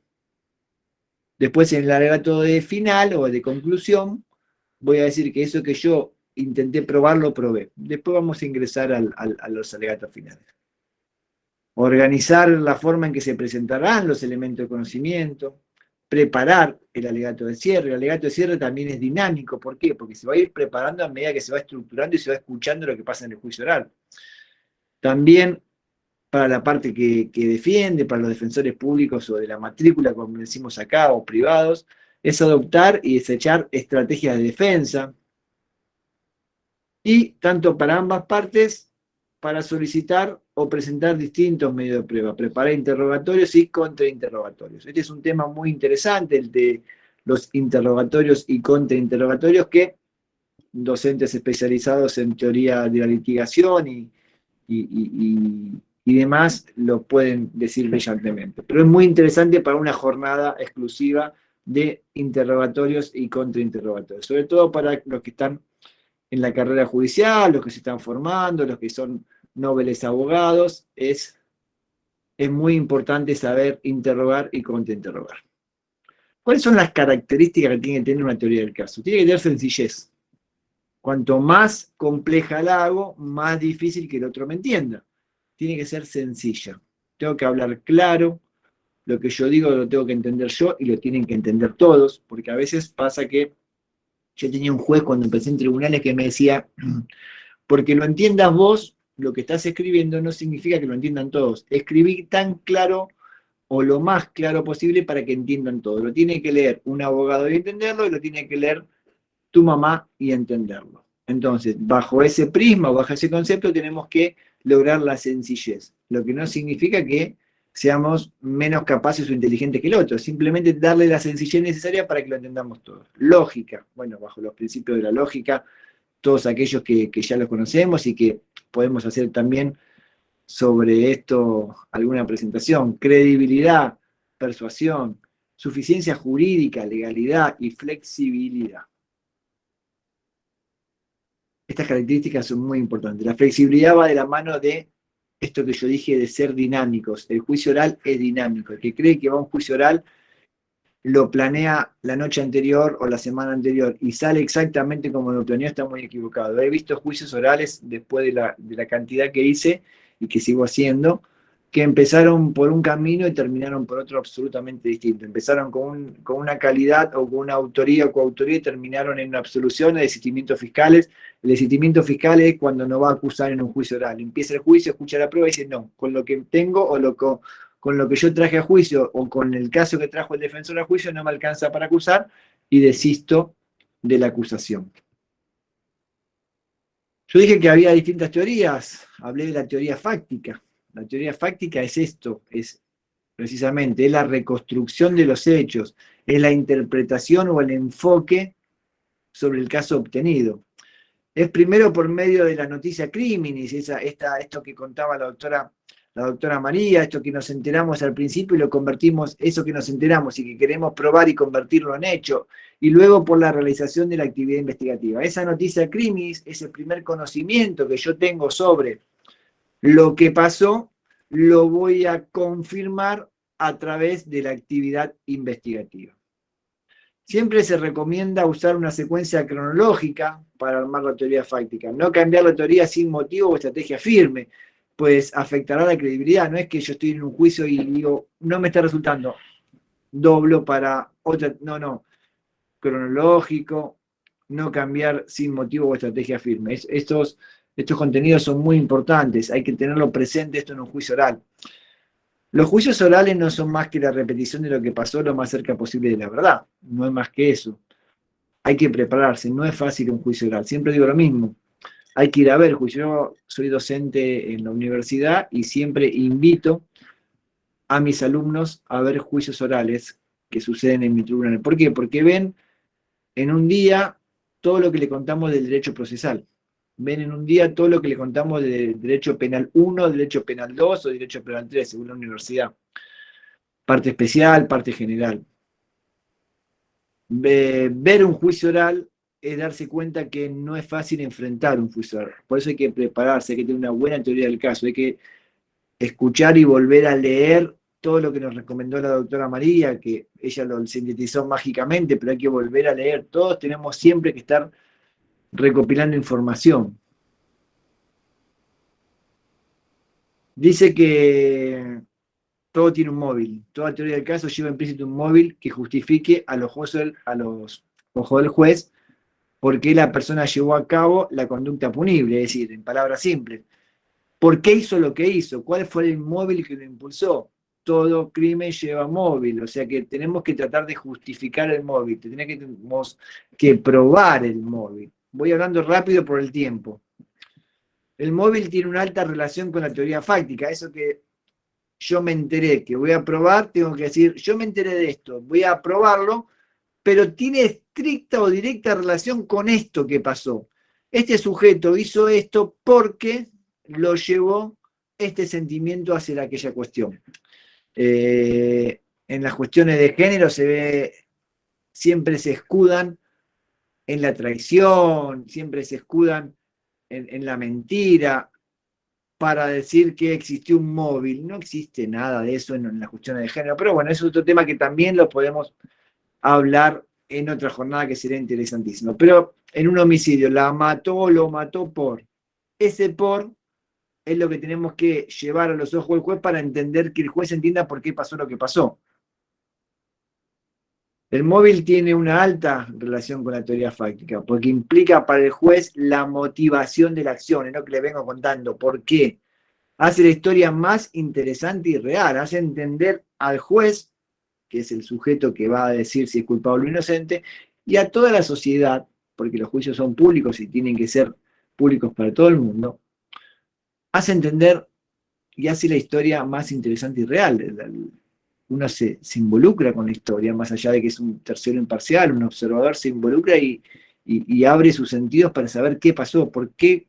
Después en el alegato de final o de conclusión, voy a decir que eso que yo intenté probar, lo probé. Después vamos a ingresar a los alegatos finales. Organizar la forma en que se presentarán los elementos de conocimiento, preparar el alegato de cierre. El alegato de cierre también es dinámico. ¿Por qué? Porque se va a ir preparando a medida que se va estructurando y se va escuchando lo que pasa en el juicio oral. También para la parte que defiende, para los defensores públicos o de la matrícula, como decimos acá, o privados, es adoptar y desechar estrategias de defensa. Y tanto para ambas partes, para solicitar o presentar distintos medios de prueba, preparar interrogatorios y contrainterrogatorios. Este es un tema muy interesante, el de los interrogatorios y contrainterrogatorios, que docentes especializados en teoría de la litigación y demás lo pueden decir brillantemente. Pero es muy interesante para una jornada exclusiva de interrogatorios y contrainterrogatorios, sobre todo para los que están en la carrera judicial, los que se están formando, los que son nobles abogados. Es muy importante saber interrogar y contrainterrogar. ¿Cuáles son las características que tiene que tener una teoría del caso? Tiene que tener sencillez. Cuanto más compleja la hago, más difícil que el otro me entienda. Tiene que ser sencilla. Tengo que hablar claro, lo que yo digo lo tengo que entender yo y lo tienen que entender todos, porque a veces pasa que yo tenía un juez cuando empecé en tribunales que me decía, porque lo entiendas vos, lo que estás escribiendo no significa que lo entiendan todos. Escribí tan claro o lo más claro posible para que entiendan todo. Lo tiene que leer un abogado y entenderlo, y lo tiene que leer tu mamá y entenderlo. Entonces, bajo ese prisma, bajo ese concepto, tenemos que lograr la sencillez, lo que no significa que seamos menos capaces o inteligentes que el otro, simplemente darle la sencillez necesaria para que lo entendamos todos. Lógica, bueno, bajo los principios de la lógica, todos aquellos que ya los conocemos y que podemos hacer también sobre esto alguna presentación. Credibilidad, persuasión, suficiencia jurídica, legalidad y flexibilidad. Estas características son muy importantes. La flexibilidad va de la mano de esto que yo dije de ser dinámicos. El juicio oral es dinámico. El que cree que va a un juicio oral lo planea la noche anterior o la semana anterior y sale exactamente como lo planeó, está muy equivocado. He visto juicios orales después de la cantidad que hice y que sigo haciendo, que empezaron por un camino y terminaron por otro absolutamente distinto. Empezaron con una calidad o con una autoría o coautoría y terminaron en una absolución de desistimientos fiscales. El desistimiento fiscal es cuando no va a acusar en un juicio oral. Empieza el juicio, escucha la prueba y dice, no, con lo que tengo o con lo que yo traje a juicio o con el caso que trajo el defensor a juicio no me alcanza para acusar y desisto de la acusación. Yo dije que había distintas teorías, hablé de la teoría fáctica. La teoría fáctica es esto, es precisamente, es la reconstrucción de los hechos, es la interpretación o el enfoque sobre el caso obtenido. Es primero por medio de la noticia criminis, esto que contaba la doctora María, esto que nos enteramos al principio y lo convertimos, eso que nos enteramos y que queremos probar y convertirlo en hecho, y luego por la realización de la actividad investigativa. Esa noticia criminis es el primer conocimiento que yo tengo sobre lo que pasó, lo voy a confirmar a través de la actividad investigativa. Siempre se recomienda usar una secuencia cronológica para armar la teoría fáctica, no cambiar la teoría sin motivo o estrategia firme, pues afectará la credibilidad. No es que yo estoy en un juicio y digo, no me está resultando, doblo para otra, no, cronológico, no cambiar sin motivo o estrategia firme. Estos contenidos son muy importantes, hay que tenerlo presente esto en un juicio oral. Los juicios orales no son más que la repetición de lo que pasó lo más cerca posible de la verdad, no es más que eso. Hay que prepararse, no es fácil un juicio oral, siempre digo lo mismo. Hay que ir a ver juicio. Yo soy docente en la universidad y siempre invito a mis alumnos a ver juicios orales que suceden en mi tribunal. ¿Por qué? Porque ven en un día todo lo que le contamos del derecho procesal. Ven en un día todo lo que le contamos del derecho penal 1, derecho penal 2 o derecho penal 3, según la universidad. Parte especial, parte general. Ver un juicio oral es darse cuenta que no es fácil enfrentar un juicio oral. Por eso hay que prepararse, hay que tener una buena teoría del caso, hay que escuchar y volver a leer todo lo que nos recomendó la doctora María, que ella lo sintetizó mágicamente, pero hay que volver a leer. Todos tenemos siempre que estar recopilando información. Dice que todo tiene un móvil. Toda teoría del caso lleva implícito un móvil que justifique a los ojos del juez por qué la persona llevó a cabo la conducta punible, es decir, en palabras simples. ¿Por qué hizo lo que hizo? ¿Cuál fue el móvil que lo impulsó? Todo crimen lleva móvil, o sea que tenemos que tratar de justificar el móvil, tenemos que probar el móvil. Voy hablando rápido por el tiempo. El móvil tiene una alta relación con la teoría fáctica, eso que yo me enteré que voy a probar, tengo que decir, yo me enteré de esto, voy a probarlo, pero tiene estricta o directa relación con esto que pasó. Este sujeto hizo esto porque lo llevó este sentimiento hacia aquella cuestión. En las cuestiones de género siempre se escudan en la traición, siempre se escudan en la mentira, para decir que existió un móvil. No existe nada de eso en las cuestiones de género, pero bueno, eso es otro tema que también lo podemos hablar en otra jornada que sería interesantísimo. Pero en un homicidio, lo mató por. Ese por es lo que tenemos que llevar a los ojos del juez para entender que el juez entienda por qué pasó lo que pasó. El móvil tiene una alta relación con la teoría fáctica, porque implica para el juez la motivación de la acción, es lo que le vengo contando. ¿Por qué? Hace la historia más interesante y real, hace entender al juez, que es el sujeto que va a decir si es culpable o inocente, y a toda la sociedad porque los juicios son públicos y tienen que ser públicos para todo el mundo, hace entender y hace la historia más interesante y real. Uno se involucra con la historia, más allá de que es un tercero imparcial, un observador se involucra y abre sus sentidos para saber qué pasó, por qué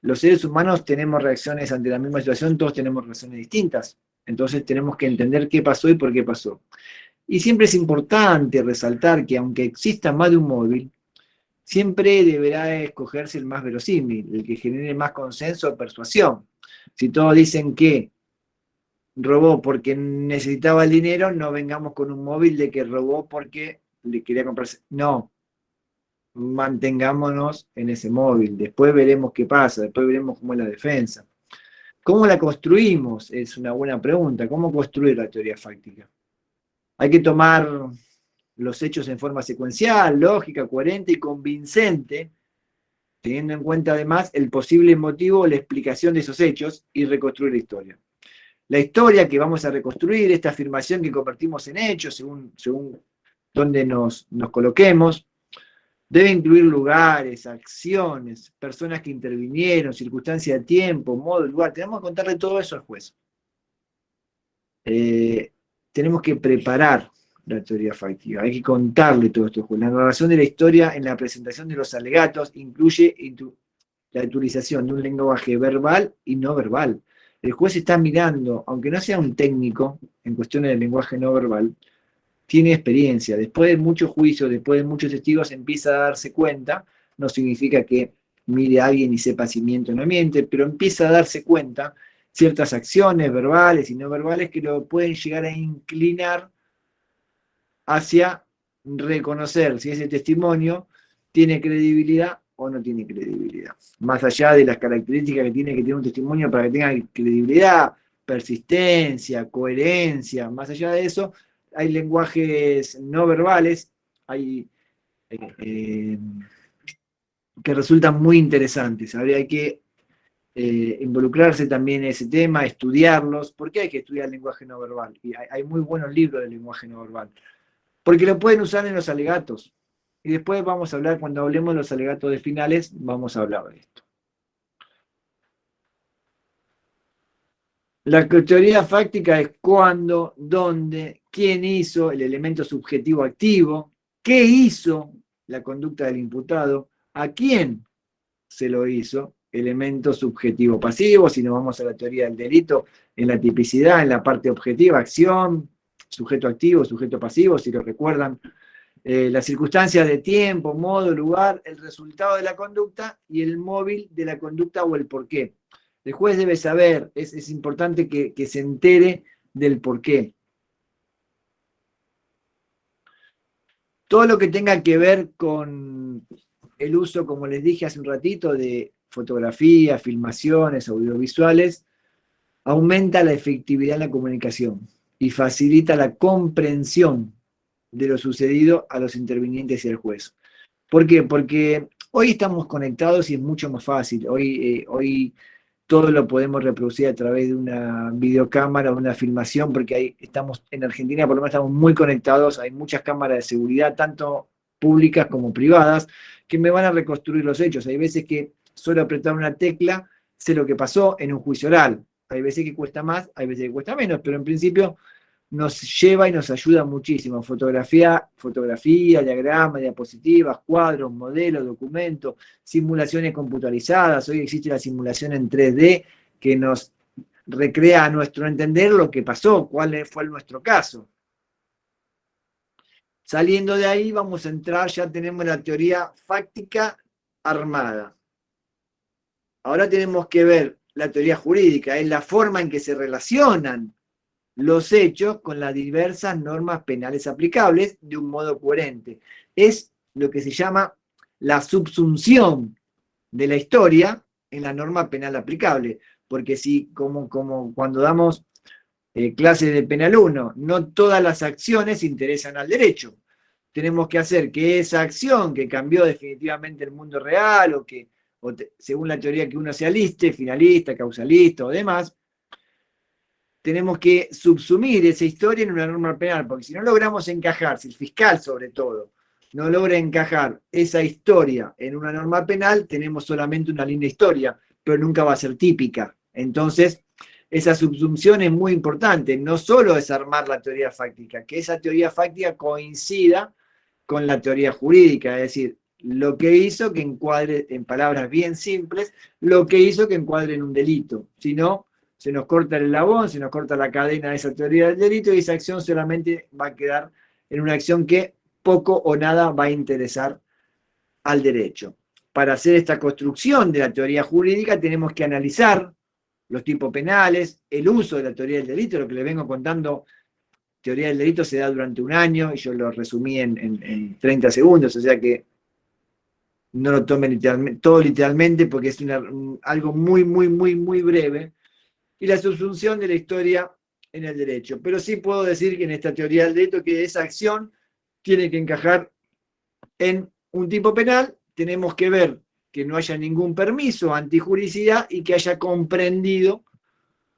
los seres humanos tenemos reacciones ante la misma situación, todos tenemos reacciones distintas. Entonces tenemos que entender qué pasó y por qué pasó. Y siempre es importante resaltar que aunque exista más de un móvil, siempre deberá escogerse el más verosímil, el que genere más consenso o persuasión. Si todos dicen que robó porque necesitaba el dinero, no vengamos con un móvil de que robó porque le quería comprarse. No, mantengámonos en ese móvil. Después veremos qué pasa, después veremos cómo es la defensa. ¿Cómo la construimos? Es una buena pregunta. ¿Cómo construir la teoría fáctica? Hay que tomar los hechos en forma secuencial, lógica, coherente y convincente, teniendo en cuenta además el posible motivo o la explicación de esos hechos y reconstruir la historia. La historia que vamos a reconstruir, esta afirmación que convertimos en hechos según donde nos coloquemos, debe incluir lugares, acciones, personas que intervinieron, circunstancias de tiempo, modo, lugar. Tenemos que contarle todo eso al juez. Tenemos que preparar la teoría fáctica, hay que contarle todo esto al juez. La narración de la historia en la presentación de los alegatos incluye la utilización de un lenguaje verbal y no verbal. El juez está mirando, aunque no sea un técnico en cuestiones de lenguaje no verbal, tiene experiencia. Después de muchos juicios, después de muchos testigos, empieza a darse cuenta. No significa que mire a alguien y sepa si miente o no miente, pero empieza a darse cuenta ciertas acciones verbales y no verbales que lo pueden llegar a inclinar hacia reconocer si ese testimonio tiene credibilidad o no tiene credibilidad. Más allá de las características que tiene que tener un testimonio para que tenga credibilidad, persistencia, coherencia, más allá de eso, hay lenguajes no verbales, hay que resultan muy interesantes. Habría que involucrarse también en ese tema, estudiarlos. ¿Por qué hay que estudiar el lenguaje no verbal? Y hay muy buenos libros de lenguaje no verbal. Porque lo pueden usar en los alegatos. Y después vamos a hablar, cuando hablemos de los alegatos de finales, vamos a hablar de esto. La teoría fáctica es cuándo, dónde, quién hizo el elemento subjetivo activo, qué hizo la conducta del imputado, a quién se lo hizo, elemento subjetivo pasivo, si nos vamos a la teoría del delito, en la tipicidad, en la parte objetiva, acción, sujeto activo, sujeto pasivo, si lo recuerdan, las circunstancias de tiempo, modo, lugar, el resultado de la conducta y el móvil de la conducta o el porqué. El juez debe saber, es importante que se entere del porqué. Todo lo que tenga que ver con el uso, como les dije hace un ratito, de fotografía, filmaciones, audiovisuales, aumenta la efectividad en la comunicación y facilita la comprensión de lo sucedido a los intervinientes y al juez. ¿Por qué? Porque hoy estamos conectados y es mucho más fácil. Hoy todo lo podemos reproducir a través de una videocámara o una filmación, porque ahí estamos en Argentina, por lo menos estamos muy conectados, hay muchas cámaras de seguridad, tanto públicas como privadas, que me van a reconstruir los hechos. Hay veces que solo apretar una tecla, sé lo que pasó en un juicio oral. Hay veces que cuesta más, hay veces que cuesta menos, pero en principio nos lleva y nos ayuda muchísimo. Fotografía, diagramas, diapositivas, cuadros, modelos, documentos, simulaciones computarizadas. Hoy existe la simulación en 3D que nos recrea a nuestro entender lo que pasó, cuál fue nuestro caso. Saliendo de ahí vamos a entrar, ya tenemos la teoría fáctica armada. Ahora tenemos que ver la teoría jurídica, es la forma en que se relacionan los hechos con las diversas normas penales aplicables de un modo coherente. Es lo que se llama la subsunción de la historia en la norma penal aplicable. Porque si, como cuando damos clases de penal 1, no todas las acciones interesan al derecho. Tenemos que hacer que esa acción que cambió definitivamente el mundo real, según la teoría que uno sea liste, finalista, causalista o demás, tenemos que subsumir esa historia en una norma penal, porque si no logramos encajar, si el fiscal sobre todo no logra encajar esa historia en una norma penal, tenemos solamente una linda historia, pero nunca va a ser típica. Entonces, esa subsunción es muy importante, no solo desarmar la teoría fáctica, que esa teoría fáctica coincida con la teoría jurídica, es decir, lo que hizo que encuadre, en palabras bien simples, lo que hizo que encuadre en un delito. Si no, se nos corta el eslabón, se nos corta la cadena de esa teoría del delito y esa acción solamente va a quedar en una acción que poco o nada va a interesar al derecho. Para hacer esta construcción de la teoría jurídica tenemos que analizar los tipos penales, el uso de la teoría del delito, lo que les vengo contando, teoría del delito se da durante un año y yo lo resumí en 30 segundos, o sea que no lo tomen todo literalmente porque es algo muy, muy, muy, muy breve. Y la subsunción de la historia en el derecho. Pero sí puedo decir que en esta teoría del derecho que esa acción tiene que encajar en un tipo penal, tenemos que ver que no haya ningún permiso, antijuricidad y que haya comprendido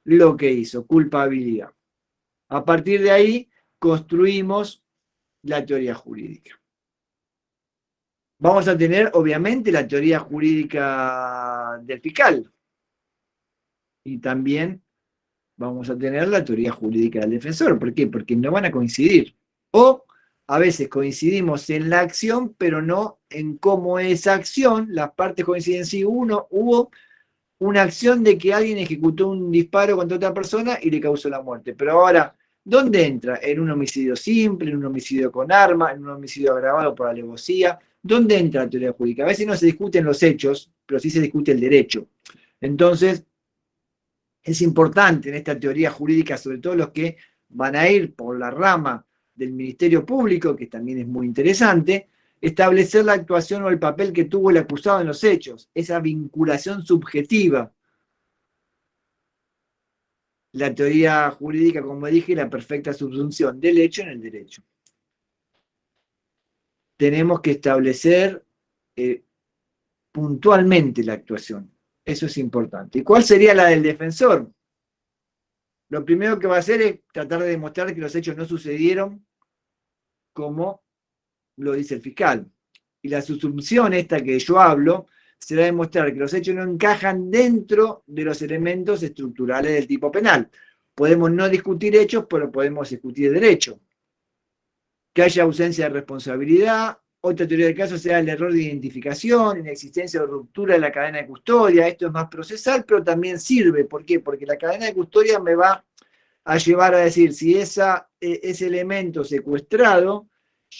lo que hizo, culpabilidad. A partir de ahí construimos la teoría jurídica. Vamos a tener, obviamente, la teoría jurídica del fiscal y también vamos a tener la teoría jurídica del defensor. ¿Por qué? Porque no van a coincidir. O a veces coincidimos en la acción, pero no en cómo esa acción, las partes coinciden si hubo una acción de que alguien ejecutó un disparo contra otra persona y le causó la muerte. Pero ahora, ¿dónde entra? ¿En un homicidio simple, en un homicidio con arma, en un homicidio agravado por alevosía? ¿Dónde entra la teoría jurídica? A veces no se discuten los hechos, pero sí se discute el derecho. Entonces, es importante en esta teoría jurídica, sobre todo los que van a ir por la rama del Ministerio Público, que también es muy interesante, establecer la actuación o el papel que tuvo el acusado en los hechos, esa vinculación subjetiva. La teoría jurídica, como dije, la perfecta subsunción del hecho en el derecho. Tenemos que establecer puntualmente la actuación. Eso es importante. ¿Y cuál sería la del defensor? Lo primero que va a hacer es tratar de demostrar que los hechos no sucedieron como lo dice el fiscal. Y la subsunción esta que yo hablo será demostrar que los hechos no encajan dentro de los elementos estructurales del tipo penal. Podemos no discutir hechos, pero podemos discutir derecho. Que haya ausencia de responsabilidad. Otra teoría del caso será el error de identificación, inexistencia o ruptura de la cadena de custodia. Esto es más procesal, pero también sirve. ¿Por qué? Porque la cadena de custodia me va a llevar a decir si ese elemento secuestrado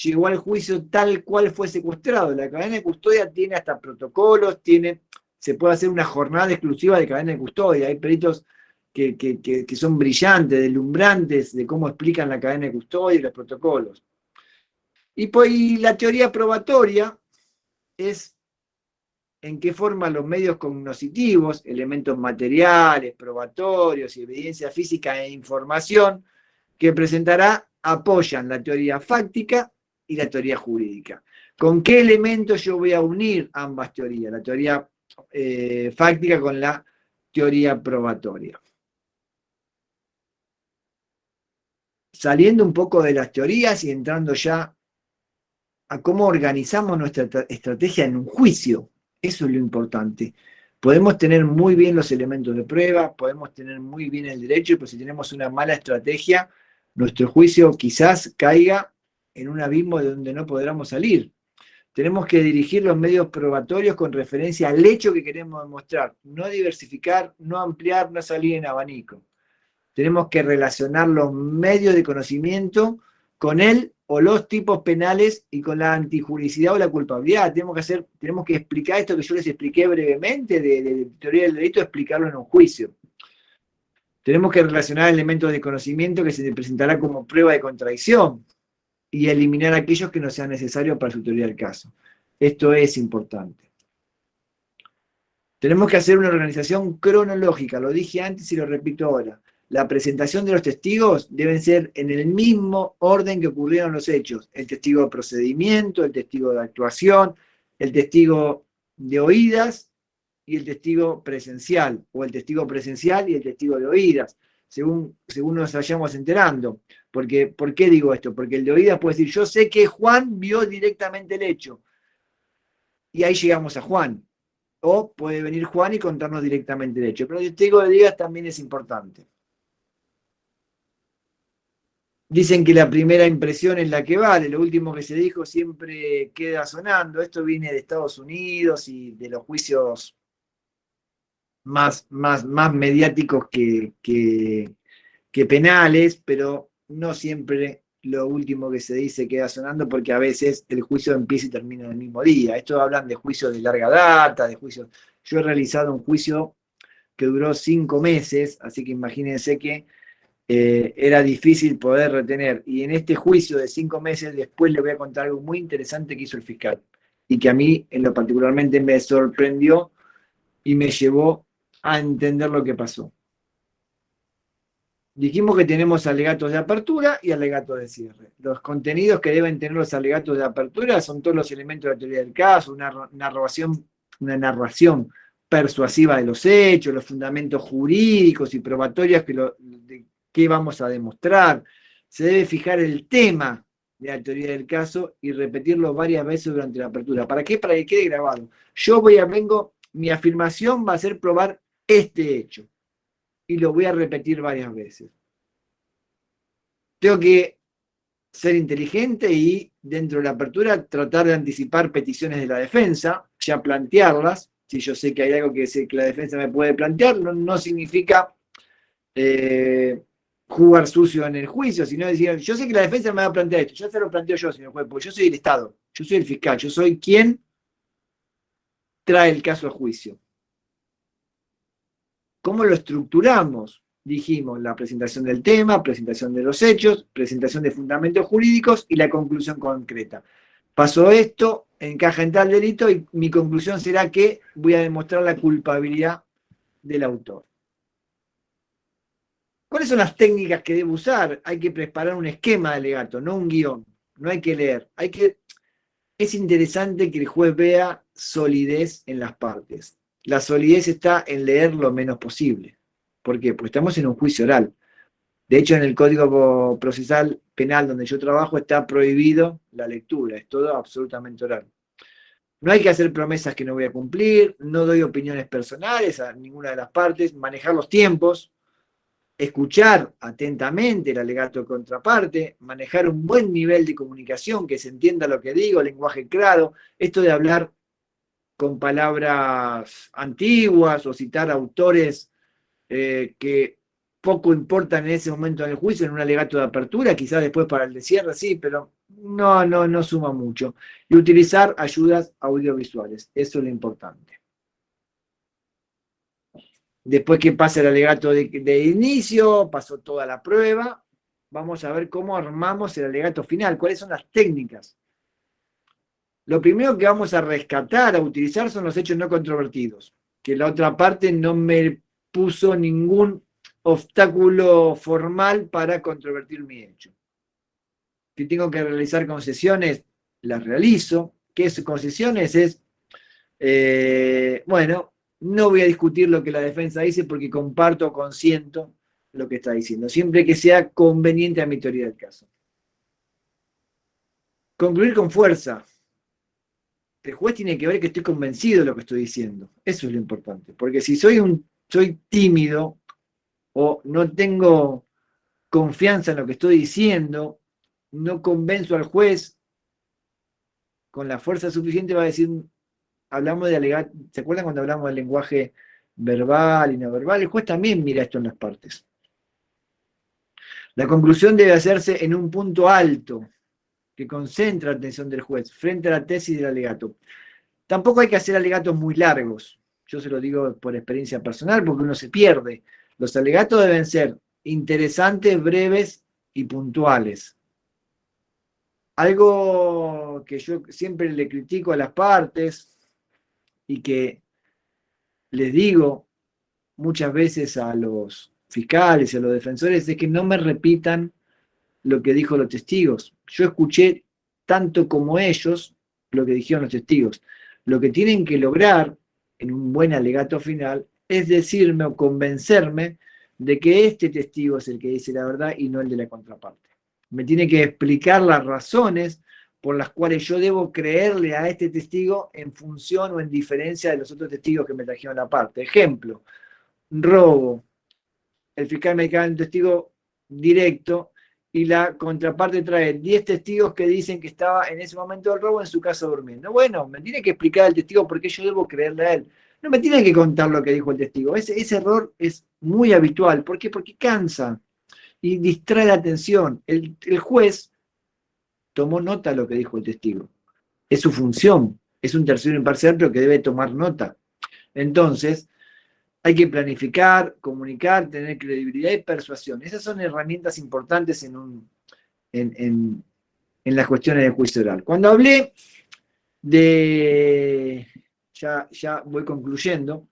llegó al juicio tal cual fue secuestrado. La cadena de custodia tiene hasta protocolos, se puede hacer una jornada exclusiva de cadena de custodia. Hay peritos que son brillantes, deslumbrantes de cómo explican la cadena de custodia y los protocolos. Y la teoría probatoria es en qué forma los medios cognoscitivos, elementos materiales, probatorios y evidencia física e información que presentará apoyan la teoría fáctica y la teoría jurídica. ¿Con qué elementos yo voy a unir ambas teorías? La teoría fáctica con la teoría probatoria. Saliendo un poco de las teorías y entrando ya a cómo organizamos nuestra estrategia en un juicio. Eso es lo importante. Podemos tener muy bien los elementos de prueba, podemos tener muy bien el derecho, pero si tenemos una mala estrategia, nuestro juicio quizás caiga en un abismo de donde no podremos salir. Tenemos que dirigir los medios probatorios con referencia al hecho que queremos demostrar, no diversificar, no ampliar, no salir en abanico. Tenemos que relacionar los medios de conocimiento con él o los tipos penales y con la antijuricidad o la culpabilidad. Tenemos que explicar esto que yo les expliqué brevemente de teoría del delito, explicarlo en un juicio. Tenemos que relacionar elementos de conocimiento que se presentará como prueba de contradicción y eliminar aquellos que no sean necesarios para su teoría del caso. Esto es importante. Tenemos que hacer una organización cronológica, lo dije antes y lo repito ahora. La presentación de los testigos deben ser en el mismo orden que ocurrieron los hechos. El testigo de procedimiento, el testigo de actuación, el testigo de oídas y el testigo presencial, o el testigo presencial y el testigo de oídas. según nos vayamos enterando. Porque, ¿por qué digo esto? Porque el de oídas puede decir, yo sé que Juan vio directamente el hecho. Y ahí llegamos a Juan. O puede venir Juan y contarnos directamente el hecho. Pero el testigo de oídas también es importante. Dicen que la primera impresión es la que vale, lo último que se dijo siempre queda sonando. Esto viene de Estados Unidos y de los juicios más mediáticos que penales, pero no siempre lo último que se dice queda sonando, porque a veces el juicio empieza y termina en el mismo día. Estos hablan de juicios de larga data, de juicios. Yo he realizado un juicio que duró 5 meses, así que imagínense que era difícil poder retener. Y en este juicio de 5 meses, después le voy a contar algo muy interesante que hizo el fiscal, y que a mí en lo particularmente me sorprendió y me llevó a entender lo que pasó. Dijimos que tenemos alegatos de apertura y alegatos de cierre. Los contenidos que deben tener los alegatos de apertura son todos los elementos de la teoría del caso, una narración persuasiva de los hechos, los fundamentos jurídicos y probatorios de qué vamos a demostrar. Se debe fijar el tema de la teoría del caso y repetirlo varias veces durante la apertura. ¿Para qué? Para que quede grabado. Mi afirmación va a ser probar este hecho. Y lo voy a repetir varias veces. Tengo que ser inteligente y, dentro de la apertura, tratar de anticipar peticiones de la defensa, ya plantearlas. Si yo sé que hay algo que la defensa me puede plantear, no significa jugar sucio en el juicio, sino decir, yo sé que la defensa me va a plantear esto, ya se lo planteo yo, señor juez, porque yo soy el Estado, yo soy el fiscal, yo soy quien trae el caso a juicio. ¿Cómo lo estructuramos? Dijimos la presentación del tema, presentación de los hechos, presentación de fundamentos jurídicos y la conclusión concreta. Pasó esto, encaja en tal delito y mi conclusión será que voy a demostrar la culpabilidad del autor. ¿Cuáles son las técnicas que debo usar? Hay que preparar un esquema de alegato, no un guión. No hay que leer. Es interesante que el juez vea solidez en las partes. La solidez está en leer lo menos posible. ¿Por qué? Porque estamos en un juicio oral. De hecho, en el Código Procesal Penal donde yo trabajo está prohibido la lectura. Es todo absolutamente oral. No hay que hacer promesas que no voy a cumplir. No doy opiniones personales a ninguna de las partes. Manejar los tiempos. Escuchar atentamente el alegato de contraparte, manejar un buen nivel de comunicación, que se entienda lo que digo, lenguaje claro, esto de hablar con palabras antiguas o citar autores que poco importan en ese momento en el juicio, en un alegato de apertura, quizás después para el de cierre sí, pero no suma mucho. Y utilizar ayudas audiovisuales, eso es lo importante. Después que pasa el alegato de inicio, pasó toda la prueba, vamos a ver cómo armamos el alegato final, cuáles son las técnicas. Lo primero que vamos a rescatar, a utilizar, son los hechos no controvertidos, que la otra parte no me puso ningún obstáculo formal para controvertir mi hecho. Si tengo que realizar concesiones, las realizo. ¿Qué es concesiones? No voy a discutir lo que la defensa dice porque comparto o consiento lo que está diciendo, siempre que sea conveniente a mi teoría del caso. Concluir con fuerza. El juez tiene que ver que estoy convencido de lo que estoy diciendo. Eso es lo importante. Porque si soy tímido o no tengo confianza en lo que estoy diciendo, no convenzo al juez con la fuerza suficiente, va a decir, hablamos de alegato. ¿Se acuerdan cuando hablamos del lenguaje verbal y no verbal? El juez también mira esto en las partes. La conclusión debe hacerse en un punto alto, que concentra la atención del juez, frente a la tesis del alegato. Tampoco hay que hacer alegatos muy largos. Yo se lo digo por experiencia personal, porque uno se pierde. Los alegatos deben ser interesantes, breves y puntuales. Algo que yo siempre le critico a las partes y que les digo muchas veces a los fiscales y a los defensores es que no me repitan lo que dijo los testigos. Yo escuché tanto como ellos lo que dijeron los testigos. Lo que tienen que lograr en un buen alegato final es decirme o convencerme de que este testigo es el que dice la verdad y no el de la contraparte. Me tiene que explicar las razones por las cuales yo debo creerle a este testigo en función o en diferencia de los otros testigos que me trajeron la parte. Ejemplo, robo. El fiscal me cae un testigo directo y la contraparte trae 10 testigos que dicen que estaba en ese momento del robo en su casa durmiendo. Bueno, me tiene que explicar el testigo por qué yo debo creerle a él. No me tiene que contar lo que dijo el testigo. Ese error es muy habitual. ¿Por qué? Porque cansa y distrae la atención. El juez tomó nota de lo que dijo el testigo. Es su función. Es un tercero imparcial, pero que debe tomar nota. Entonces, hay que planificar, comunicar, tener credibilidad y persuasión. Esas son herramientas importantes en las cuestiones de juicio oral. Cuando hablé de, ya voy concluyendo,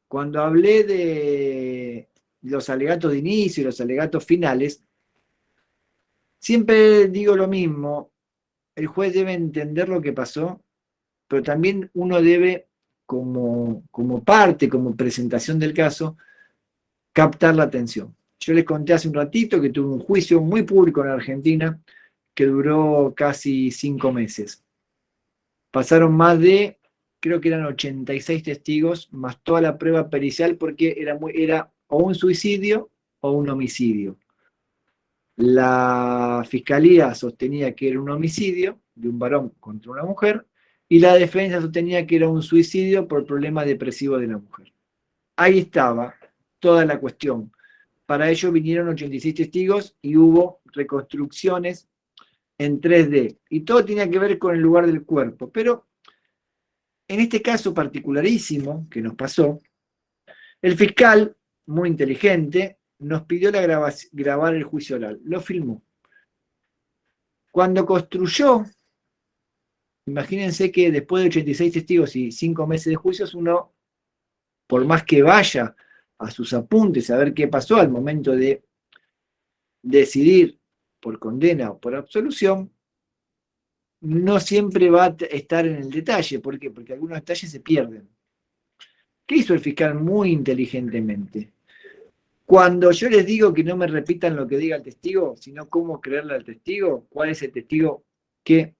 cuando hablé de los alegatos de inicio y los alegatos finales, siempre digo lo mismo, el juez debe entender lo que pasó, pero también uno debe, como parte, como presentación del caso, captar la atención. Yo les conté hace un ratito que tuve un juicio muy público en Argentina que duró casi 5 meses. Pasaron más de, creo que eran 86 testigos, más toda la prueba pericial, porque era o un suicidio o un homicidio. La fiscalía sostenía que era un homicidio de un varón contra una mujer y la defensa sostenía que era un suicidio por problema depresivo de la mujer. Ahí estaba toda la cuestión. Para ello vinieron 86 testigos y hubo reconstrucciones en 3D. Y todo tenía que ver con el lugar del cuerpo. Pero en este caso particularísimo que nos pasó, el fiscal, muy inteligente, nos pidió grabar el juicio oral. Lo filmó. Cuando construyó, imagínense que después de 86 testigos y 5 meses de juicios, uno, por más que vaya a sus apuntes a ver qué pasó al momento de decidir por condena o por absolución, no siempre va a estar en el detalle. ¿Por qué? Porque algunos detalles se pierden. ¿Qué hizo el fiscal muy inteligentemente? Cuando yo les digo que no me repitan lo que diga el testigo, sino cómo creerle al testigo, cuál es el testigo que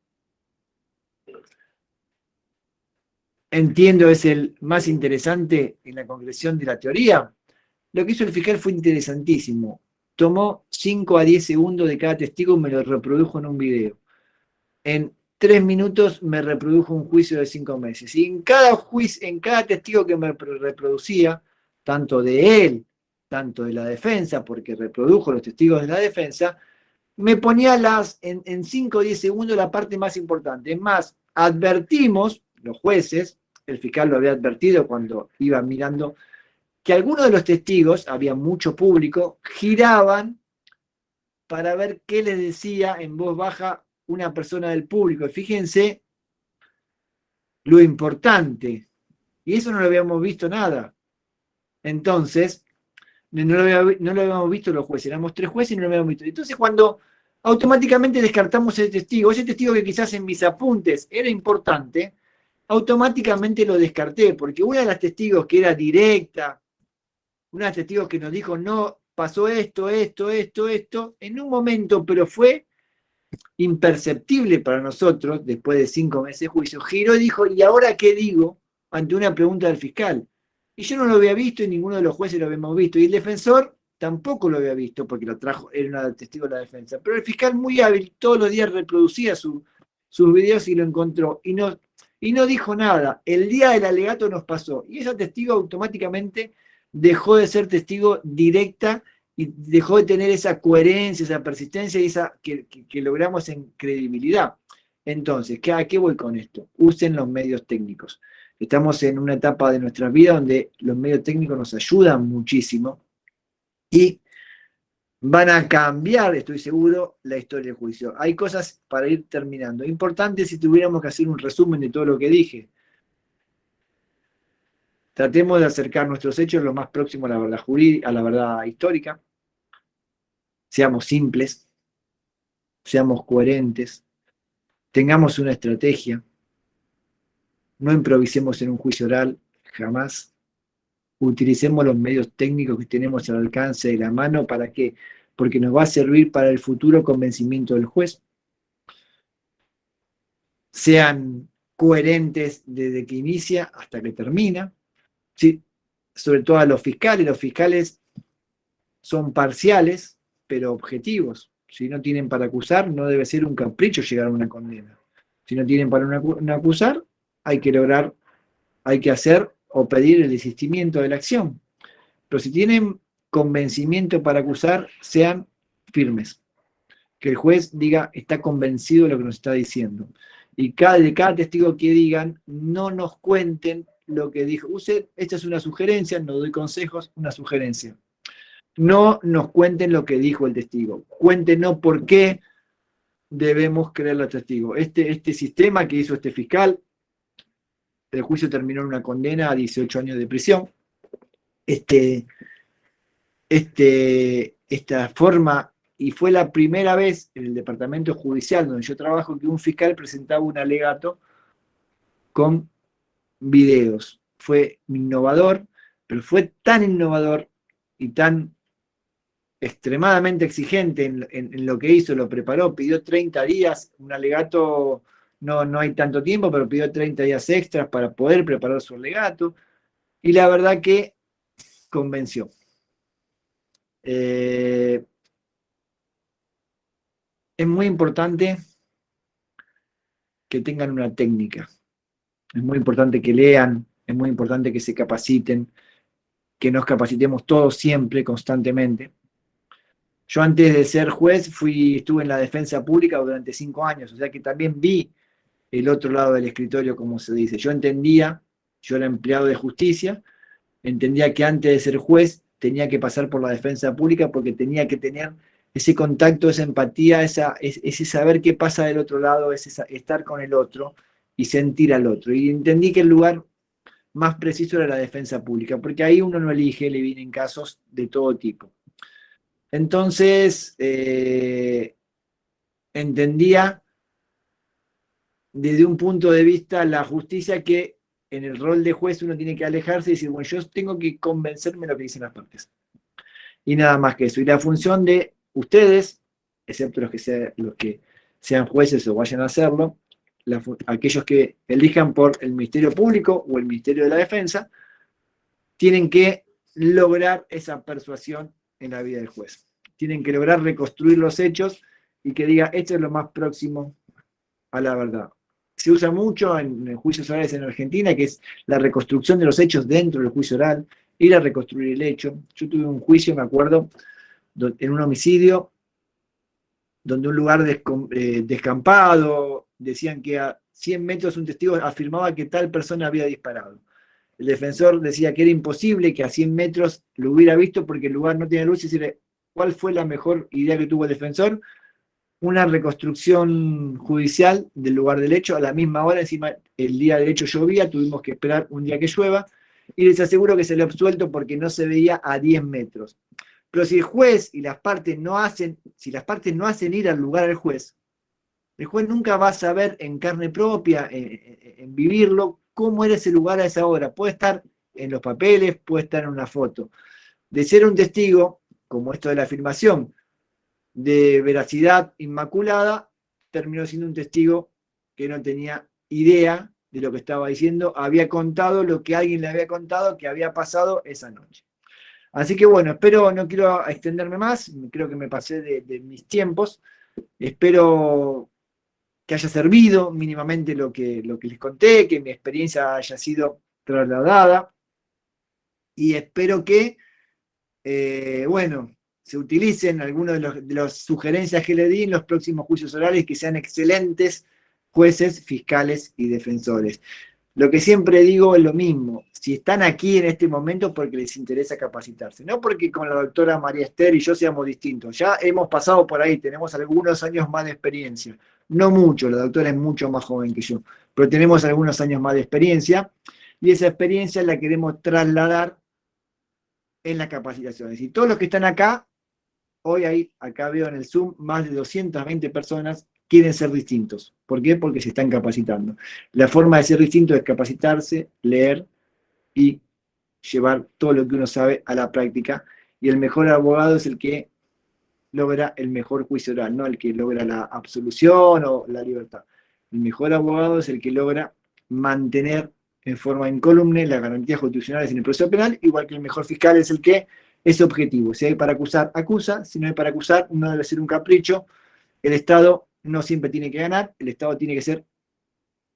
entiendo es el más interesante en la concreción de la teoría, lo que hizo el fiscal fue interesantísimo. Tomó 5 a 10 segundos de cada testigo y me lo reprodujo en un video. En 3 minutos me reprodujo un juicio de 5 meses. Y en cada testigo que me reproducía, tanto de él, tanto de la defensa, porque reprodujo los testigos de la defensa, me ponía en 5 o 10 segundos la parte más importante. Es más, advertimos, los jueces, el fiscal lo había advertido cuando iba mirando, que algunos de los testigos, había mucho público, giraban para ver qué les decía en voz baja una persona del público. Fíjense lo importante. Y eso no lo habíamos visto nada. Entonces, no lo habíamos visto los jueces. Éramos 3 jueces y no lo habíamos visto. Entonces, cuando automáticamente descartamos ese testigo que quizás en mis apuntes era importante, automáticamente lo descarté, porque una de las testigos que era directa, una de las testigos que nos dijo, no, pasó esto, en un momento, pero fue imperceptible para nosotros, después de 5 meses de juicio, giró y dijo, ¿y ahora qué digo? Ante una pregunta del fiscal. Y yo no lo había visto y ninguno de los jueces lo habíamos visto. Y el defensor tampoco lo había visto porque lo trajo, era un testigo de la defensa. Pero el fiscal muy hábil, todos los días reproducía sus videos y lo encontró. Y no dijo nada. El día del alegato nos pasó. Y ese testigo automáticamente dejó de ser testigo directa y dejó de tener esa coherencia, esa persistencia y esa que logramos en credibilidad. Entonces, ¿a qué voy con esto? Usen los medios técnicos. Estamos en una etapa de nuestra vida donde los medios técnicos nos ayudan muchísimo y van a cambiar, estoy seguro, la historia del juicio. Hay cosas para ir terminando. Importante si tuviéramos que hacer un resumen de todo lo que dije. Tratemos de acercar nuestros hechos lo más próximo a la verdad jurídica, a la verdad histórica. Seamos simples, seamos coherentes, tengamos una estrategia, no improvisemos en un juicio oral, jamás. utilicemos los medios técnicos que tenemos al alcance de la mano. ¿Para qué? Porque nos va a servir para el futuro convencimiento del juez. Sean coherentes desde que inicia hasta que termina. ¿Sí? Sobre todo a los fiscales son parciales, pero objetivos. Si no tienen para acusar, no debe ser un capricho llegar a una condena. Si no tienen para acusar, hay que hacer o pedir el desistimiento de la acción. Pero si tienen convencimiento para acusar, sean firmes. Que el juez diga, está convencido de lo que nos está diciendo. Y de cada testigo que digan, no nos cuenten lo que dijo. Esta es una sugerencia, no doy consejos, una sugerencia. No nos cuenten lo que dijo el testigo. Cuéntenos por qué debemos creerle al testigo. Este sistema que hizo este fiscal, el juicio terminó en una condena a 18 años de prisión. Esta forma, y fue la primera vez en el departamento judicial donde yo trabajo, que un fiscal presentaba un alegato con videos. Fue innovador, pero fue tan innovador y tan extremadamente exigente en lo que hizo, lo preparó, pidió 30 días, un alegato, no hay tanto tiempo, pero pidió 30 días extras para poder preparar su alegato, y la verdad que convenció. Es muy importante que tengan una técnica, es muy importante que lean, es muy importante que se capaciten, que nos capacitemos todos siempre, constantemente. Yo antes de ser juez estuve en la defensa pública durante 5 años, o sea que también vi el otro lado del escritorio, como se dice. Yo era empleado de justicia, entendía que antes de ser juez tenía que pasar por la defensa pública porque tenía que tener ese contacto, esa empatía, ese saber qué pasa del otro lado, estar con el otro y sentir al otro. Y entendí que el lugar más preciso era la defensa pública, porque ahí uno no elige, le vienen casos de todo tipo. Entonces, entendía desde un punto de vista la justicia que en el rol de juez uno tiene que alejarse y decir, bueno, yo tengo que convencerme de lo que dicen las partes. Y nada más que eso. Y la función de ustedes, excepto los que sean jueces o vayan a hacerlo, aquellos que elijan por el Ministerio Público o el Ministerio de la Defensa, tienen que lograr esa persuasión en la vida del juez. Tienen que lograr reconstruir los hechos y que diga, esto es lo más próximo a la verdad. Se usa mucho en juicios orales en Argentina, que es la reconstrucción de los hechos dentro del juicio oral, ir a reconstruir el hecho. Yo tuve un juicio, me acuerdo, en un homicidio, donde un lugar descampado, decían que a 100 metros un testigo afirmaba que tal persona había disparado. El defensor decía que era imposible que a 100 metros lo hubiera visto porque el lugar no tiene luz, y decirle, ¿cuál fue la mejor idea que tuvo el defensor? Una reconstrucción judicial del lugar del hecho a la misma hora. Encima el día del hecho llovía, tuvimos que esperar un día que llueva, y les aseguro que se le absuelto porque no se veía a 10 metros. Pero si el juez y las partes no hacen ir al lugar del juez, el juez nunca va a saber en carne propia, en vivirlo, cómo era ese lugar a esa hora. Puede estar en los papeles, puede estar en una foto. De ser un testigo, como esto de la afirmación, de veracidad inmaculada, terminó siendo un testigo que no tenía idea de lo que estaba diciendo, había contado lo que alguien le había contado que había pasado esa noche. Así que bueno, no quiero extenderme más, creo que me pasé de mis tiempos, espero que haya servido mínimamente lo que les conté, que mi experiencia haya sido trasladada, y espero que, se utilicen algunas de las sugerencias que le di en los próximos juicios orales, que sean excelentes jueces, fiscales y defensores. Lo que siempre digo es lo mismo, si están aquí en este momento porque les interesa capacitarse, no porque con la doctora María Esther y yo seamos distintos, ya hemos pasado por ahí, tenemos algunos años más de experiencia, no mucho, la doctora es mucho más joven que yo, pero tenemos algunos años más de experiencia, y esa experiencia la queremos trasladar en las capacitaciones. Y todos los que están acá, acá veo en el Zoom, más de 220 personas quieren ser distintos. ¿Por qué? Porque se están capacitando. La forma de ser distinto es capacitarse, leer y llevar todo lo que uno sabe a la práctica, y el mejor abogado es el que logra el mejor juicio oral, no el que logra la absolución o la libertad. El mejor abogado es el que logra mantener en forma incólume las garantías constitucionales en el proceso penal, igual que el mejor fiscal es el que es objetivo. Si hay para acusar, acusa. Si no hay para acusar, no debe ser un capricho. El Estado no siempre tiene que ganar, el Estado tiene que ser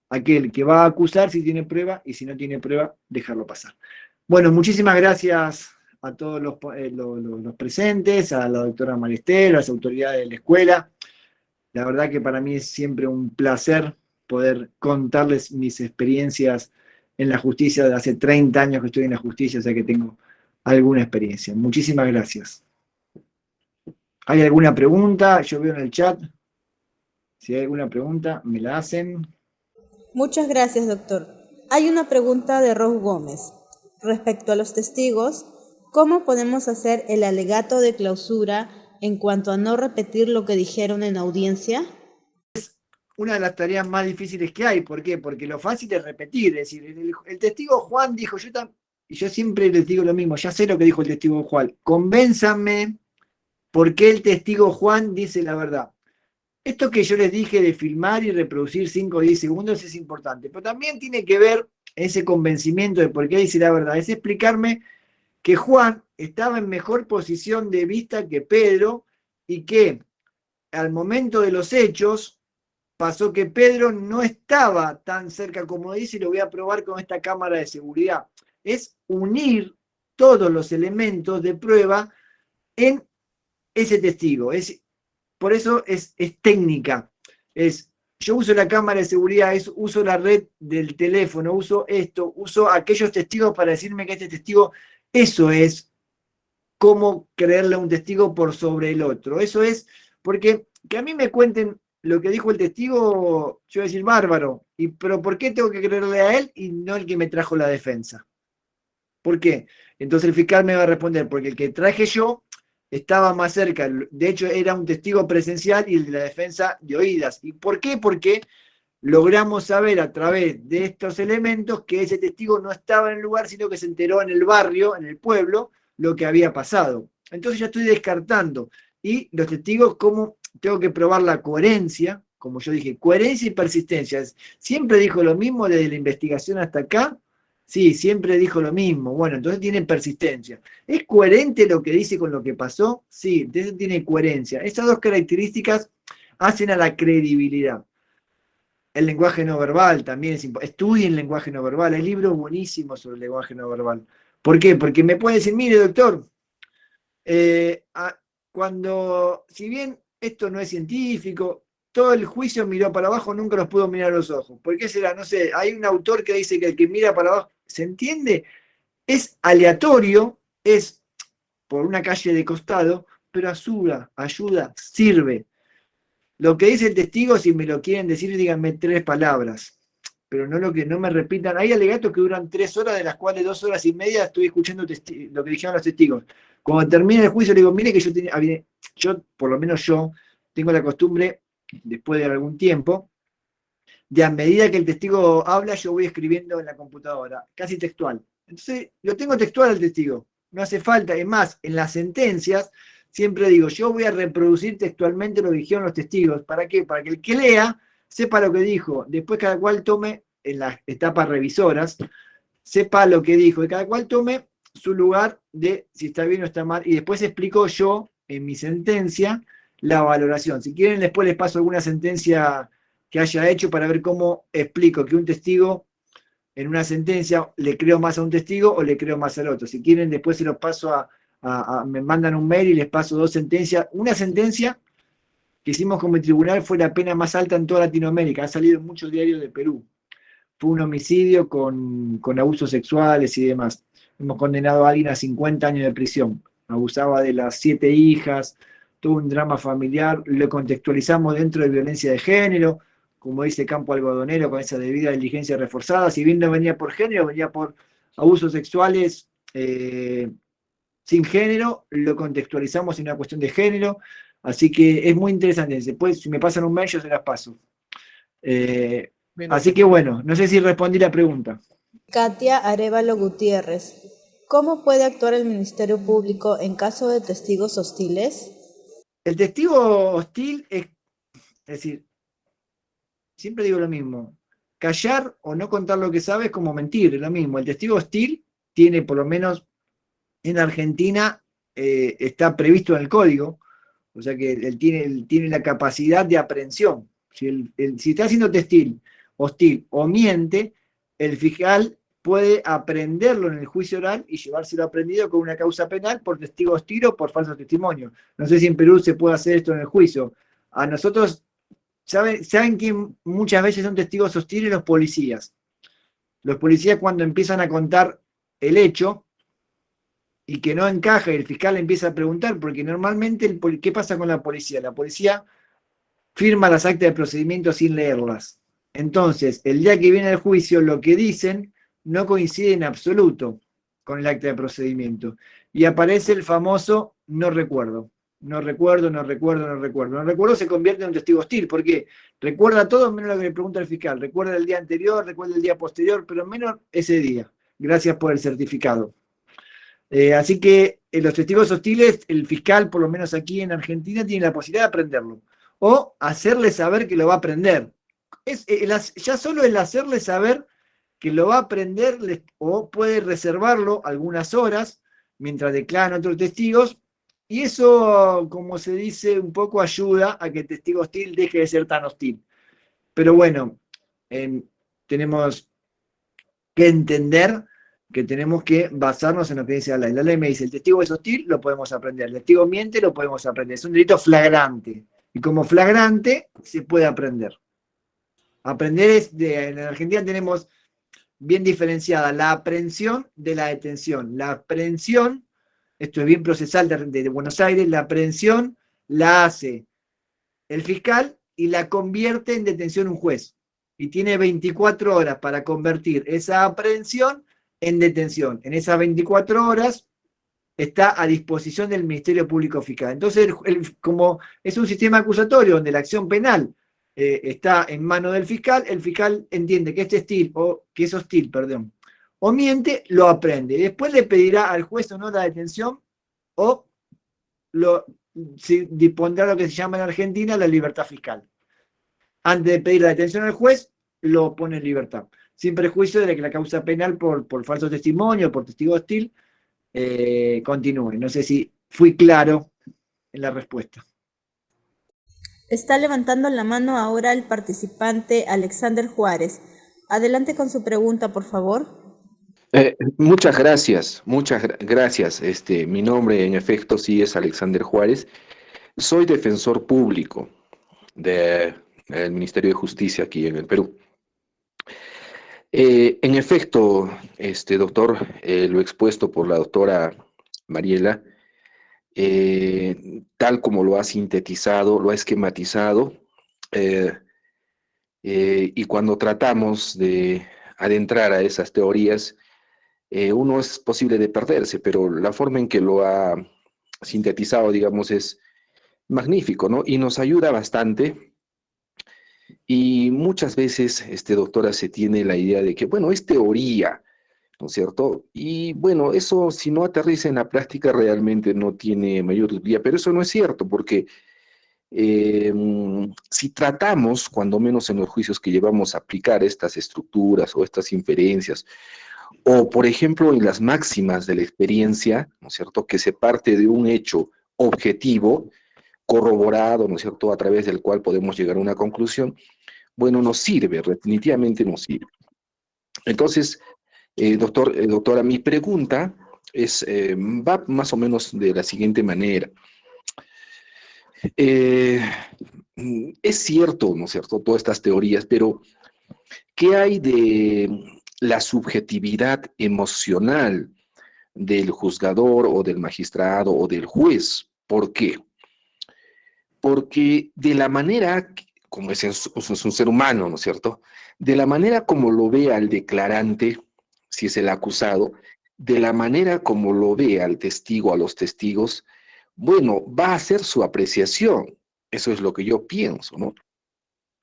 aquel que va a acusar si tiene prueba, y si no tiene prueba, dejarlo pasar. Bueno, muchísimas gracias a todos los presentes, a la doctora Maristel, a las autoridades de la escuela. La verdad que para mí es siempre un placer poder contarles mis experiencias en la justicia. De hace 30 años que estoy en la justicia, o sea que tengo alguna experiencia. Muchísimas gracias. ¿Hay alguna pregunta? Yo veo en el chat. Si hay alguna pregunta, me la hacen. Muchas gracias, doctor. Hay una pregunta de Rose Gómez. Respecto a los testigos, ¿cómo podemos hacer el alegato de clausura en cuanto a no repetir lo que dijeron en audiencia? Una de las tareas más difíciles que hay. ¿Por qué? Porque lo fácil es repetir. Es decir, el testigo Juan dijo, y yo siempre les digo lo mismo, ya sé lo que dijo el testigo Juan, convénzame por qué el testigo Juan dice la verdad. Esto que yo les dije de filmar y reproducir 5 o 10 segundos es importante, pero también tiene que ver ese convencimiento de por qué dice la verdad. Es explicarme que Juan estaba en mejor posición de vista que Pedro, y que al momento de los hechos pasó que Pedro no estaba tan cerca como dice, y lo voy a probar con esta cámara de seguridad. Es unir todos los elementos de prueba en ese testigo. Por eso es técnica. Yo uso la cámara de seguridad, uso la red del teléfono, uso esto, uso aquellos testigos para decirme que este testigo, eso es cómo creerle a un testigo por sobre el otro. Eso es, porque que a mí me cuenten lo que dijo el testigo, yo voy a decir bárbaro, pero ¿por qué tengo que creerle a él y no el que me trajo la defensa? ¿Por qué? Entonces el fiscal me va a responder, porque el que traje yo estaba más cerca, de hecho era un testigo presencial y el de la defensa de oídas. ¿Y por qué? Porque logramos saber a través de estos elementos que ese testigo no estaba en el lugar, sino que se enteró en el barrio, en el pueblo, lo que había pasado. Entonces ya estoy descartando. Y los testigos, ¿cómo tengo que probar la coherencia? Como yo dije, coherencia y persistencia. Siempre dijo lo mismo desde la investigación hasta acá. Sí, siempre dijo lo mismo. Bueno, entonces tiene persistencia. ¿Es coherente lo que dice con lo que pasó? Sí, entonces tiene coherencia. Esas dos características hacen a la credibilidad. El lenguaje no verbal también es importante. Estudien lenguaje no verbal. Hay libros buenísimos sobre el lenguaje no verbal. ¿Por qué? Porque me puede decir, mire, doctor, si bien esto no es científico, todo el juicio miró para abajo, nunca los pudo mirar a los ojos. ¿Por qué será? No sé, hay un autor que dice que el que mira para abajo, ¿se entiende? Es aleatorio, es por una calle de costado, pero ayuda, sirve. Lo que dice el testigo, si me lo quieren decir, díganme 3 palabras, pero no me repitan. Hay alegatos que duran 3 horas, de las cuales 2 horas y media estoy escuchando lo que dijeron los testigos. Cuando termina el juicio le digo, mire que yo, por lo menos yo, tengo la costumbre, después de algún tiempo, de a medida que el testigo habla, yo voy escribiendo en la computadora, casi textual. Entonces, lo tengo textual al testigo, no hace falta. Es más, en las sentencias, siempre digo, yo voy a reproducir textualmente lo que dijeron los testigos. ¿Para qué? Para que el que lea sepa lo que dijo. Después cada cual tome, en las etapas revisoras, sepa lo que dijo, y cada cual tome su lugar de si está bien o está mal. Y después explico yo, en mi sentencia, la valoración. Si quieren, después les paso alguna sentencia que haya hecho para ver cómo explico que un testigo en una sentencia le creo más a un testigo o le creo más al otro. Si quieren, después se los paso me mandan un mail y les paso 2 sentencias. Una sentencia que hicimos como tribunal fue la pena más alta en toda Latinoamérica. Ha salido en muchos diarios de Perú. Fue un homicidio con abusos sexuales y demás. Hemos condenado a alguien a 50 años de prisión. Abusaba de las 7 hijas, tuvo un drama familiar, lo contextualizamos dentro de violencia de género, como dice Campo Algodonero, con esa debida diligencia reforzada. Si bien no venía por género, venía por abusos sexuales sin género, lo contextualizamos en una cuestión de género. Así que es muy interesante. Después, si me pasan un mail, yo se las paso. Así que bueno, no sé si respondí la pregunta. Katia Arevalo Gutiérrez. ¿Cómo puede actuar el Ministerio Público en caso de testigos hostiles? El testigo hostil es decir, siempre digo lo mismo, callar o no contar lo que sabe es como mentir, es lo mismo. El testigo hostil tiene, por lo menos en Argentina, está previsto en el código, o sea que él tiene la capacidad de aprehensión. Si está siendo hostil o miente, el fiscal puede aprenderlo en el juicio oral y llevárselo aprendido con una causa penal por testigo hostil o por falso testimonio. No sé si en Perú se puede hacer esto en el juicio. A nosotros, ¿saben que muchas veces son testigos hostiles los policías? Los policías, cuando empiezan a contar el hecho y que no encaja y el fiscal empieza a preguntar, porque normalmente, ¿qué pasa con la policía? La policía firma las actas de procedimiento sin leerlas. Entonces, el día que viene el juicio, lo que dicen no coincide en absoluto con el acta de procedimiento. Y aparece el famoso no recuerdo. No recuerdo, no recuerdo, no recuerdo. No recuerdo se convierte en un testigo hostil, porque recuerda todo menos lo que le pregunta el fiscal. Recuerda el día anterior, recuerda el día posterior, pero menos ese día. Gracias por el certificado. Así que los testigos hostiles, el fiscal, por lo menos aquí en Argentina, tiene la posibilidad de aprenderlo. O hacerle saber que lo va a aprender. Ya solo el hacerle saber que lo va a aprender, o puede reservarlo algunas horas mientras declaran otros testigos, y eso, como se dice, un poco ayuda a que el testigo hostil deje de ser tan hostil. Pero bueno, tenemos que entender que tenemos que basarnos en lo que dice la ley. La ley me dice, el testigo es hostil, lo podemos aprender. El testigo miente, lo podemos aprender. Es un delito flagrante. Y como flagrante, se puede aprender. Aprender en Argentina tenemos bien diferenciada la aprehensión de la detención. La aprehensión, esto es bien procesal de Buenos Aires, la aprehensión la hace el fiscal y la convierte en detención un juez. Y tiene 24 horas para convertir esa aprehensión en detención. En esas 24 horas está a disposición del Ministerio Público Fiscal. Entonces, como es un sistema acusatorio donde la acción penal está en manos del fiscal, el fiscal entiende que es hostil, o miente, lo aprende. Después le pedirá al juez o no la detención, o dispondrá lo que se llama en Argentina la libertad fiscal. Antes de pedir la detención al juez, lo pone en libertad, sin prejuicio de que la causa penal por falso testimonio, por testigo hostil, continúe. No sé si fui claro en la respuesta. Está levantando la mano ahora el participante Alexander Juárez. Adelante con su pregunta, por favor. Muchas gracias, mi nombre en efecto sí es Alexander Juárez. Soy defensor público del Ministerio de Justicia aquí en el Perú. En efecto, doctor, lo expuesto por la doctora Mariela, tal como lo ha sintetizado, lo ha esquematizado, y cuando tratamos de adentrar a esas teorías, uno es posible de perderse, pero la forma en que lo ha sintetizado, digamos, es magnífico, ¿no? Y nos ayuda bastante. Y muchas veces, doctora, se tiene la idea de que, bueno, es teoría, ¿no es cierto? Y bueno, eso si no aterriza en la práctica realmente no tiene mayor utilidad, pero eso no es cierto, porque si tratamos, cuando menos en los juicios que llevamos a aplicar estas estructuras o estas inferencias, o por ejemplo en las máximas de la experiencia, ¿no es cierto?, que se parte de un hecho objetivo, corroborado, ¿no es cierto?, a través del cual podemos llegar a una conclusión, bueno, nos sirve, definitivamente nos sirve. Entonces, doctora, mi pregunta va más o menos de la siguiente manera. Es cierto, ¿no es cierto?, todas estas teorías, pero ¿qué hay de la subjetividad emocional del juzgador o del magistrado o del juez? ¿Por qué? Porque de la manera, como es un ser humano, ¿no es cierto?, de la manera como lo ve al declarante, si es el acusado, de la manera como lo ve al testigo, a los testigos, bueno, va a ser su apreciación. Eso es lo que yo pienso, ¿no?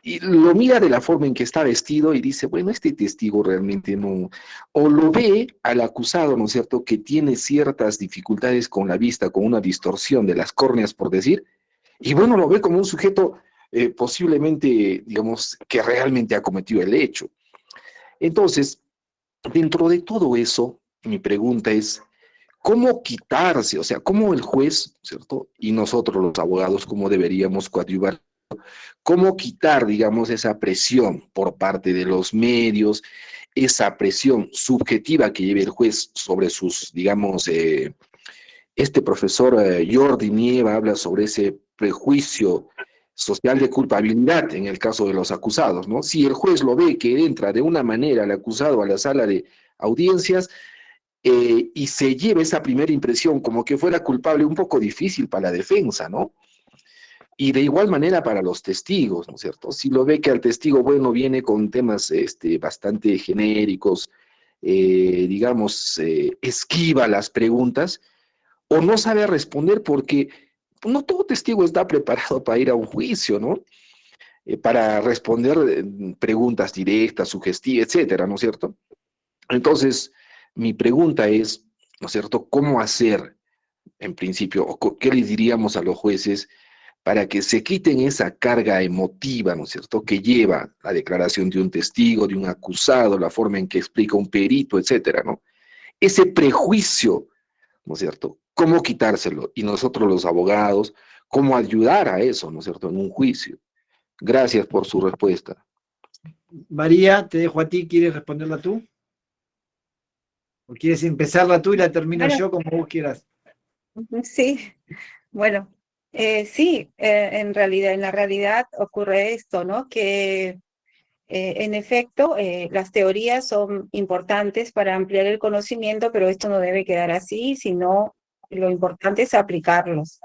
y lo mira de la forma en que está vestido y dice, bueno, este testigo realmente no, o lo ve al acusado, ¿no es cierto?, que tiene ciertas dificultades con la vista, con una distorsión de las córneas, por decir, y bueno, lo ve como un sujeto posiblemente, digamos, que realmente ha cometido el hecho. Entonces, dentro de todo eso, mi pregunta es, ¿cómo quitarse? O sea, ¿cómo el juez, ¿cierto? Y nosotros los abogados, ¿cómo deberíamos coadyuvar? ¿Cómo quitar, digamos, esa presión por parte de los medios, esa presión subjetiva que lleva el juez sobre sus, digamos, este profesor Jordi Nieva habla sobre ese prejuicio social de culpabilidad en el caso de los acusados, ¿no? Si el juez lo ve que entra de una manera el acusado a la sala de audiencias y se lleva esa primera impresión como que fuera culpable, un poco difícil para la defensa, ¿no? Y de igual manera para los testigos, ¿no es cierto? Si lo ve que al testigo, bueno, viene con temas bastante genéricos, digamos, esquiva las preguntas, o no sabe responder porque no todo testigo está preparado para ir a un juicio, ¿no? Para responder preguntas directas, sugestivas, etcétera, ¿no es cierto? Entonces, mi pregunta es, ¿no es cierto?, ¿cómo hacer, en principio, o qué les diríamos a los jueces para que se quiten esa carga emotiva, ¿no es cierto?, que lleva la declaración de un testigo, de un acusado, la forma en que explica un perito, etcétera, ¿no? Ese prejuicio, ¿no es cierto? ¿Cómo quitárselo? Y nosotros los abogados, ¿cómo ayudar a eso, ¿no es cierto?, en un juicio. Gracias por su respuesta. María, te dejo a ti, ¿quieres responderla tú? ¿O quieres empezarla tú y la termino Bueno, yo como vos quieras? sí, bueno, sí, en la realidad ocurre esto, ¿no? Que en efecto, las teorías son importantes para ampliar el conocimiento, pero esto no debe quedar así, sino lo importante es aplicarlos,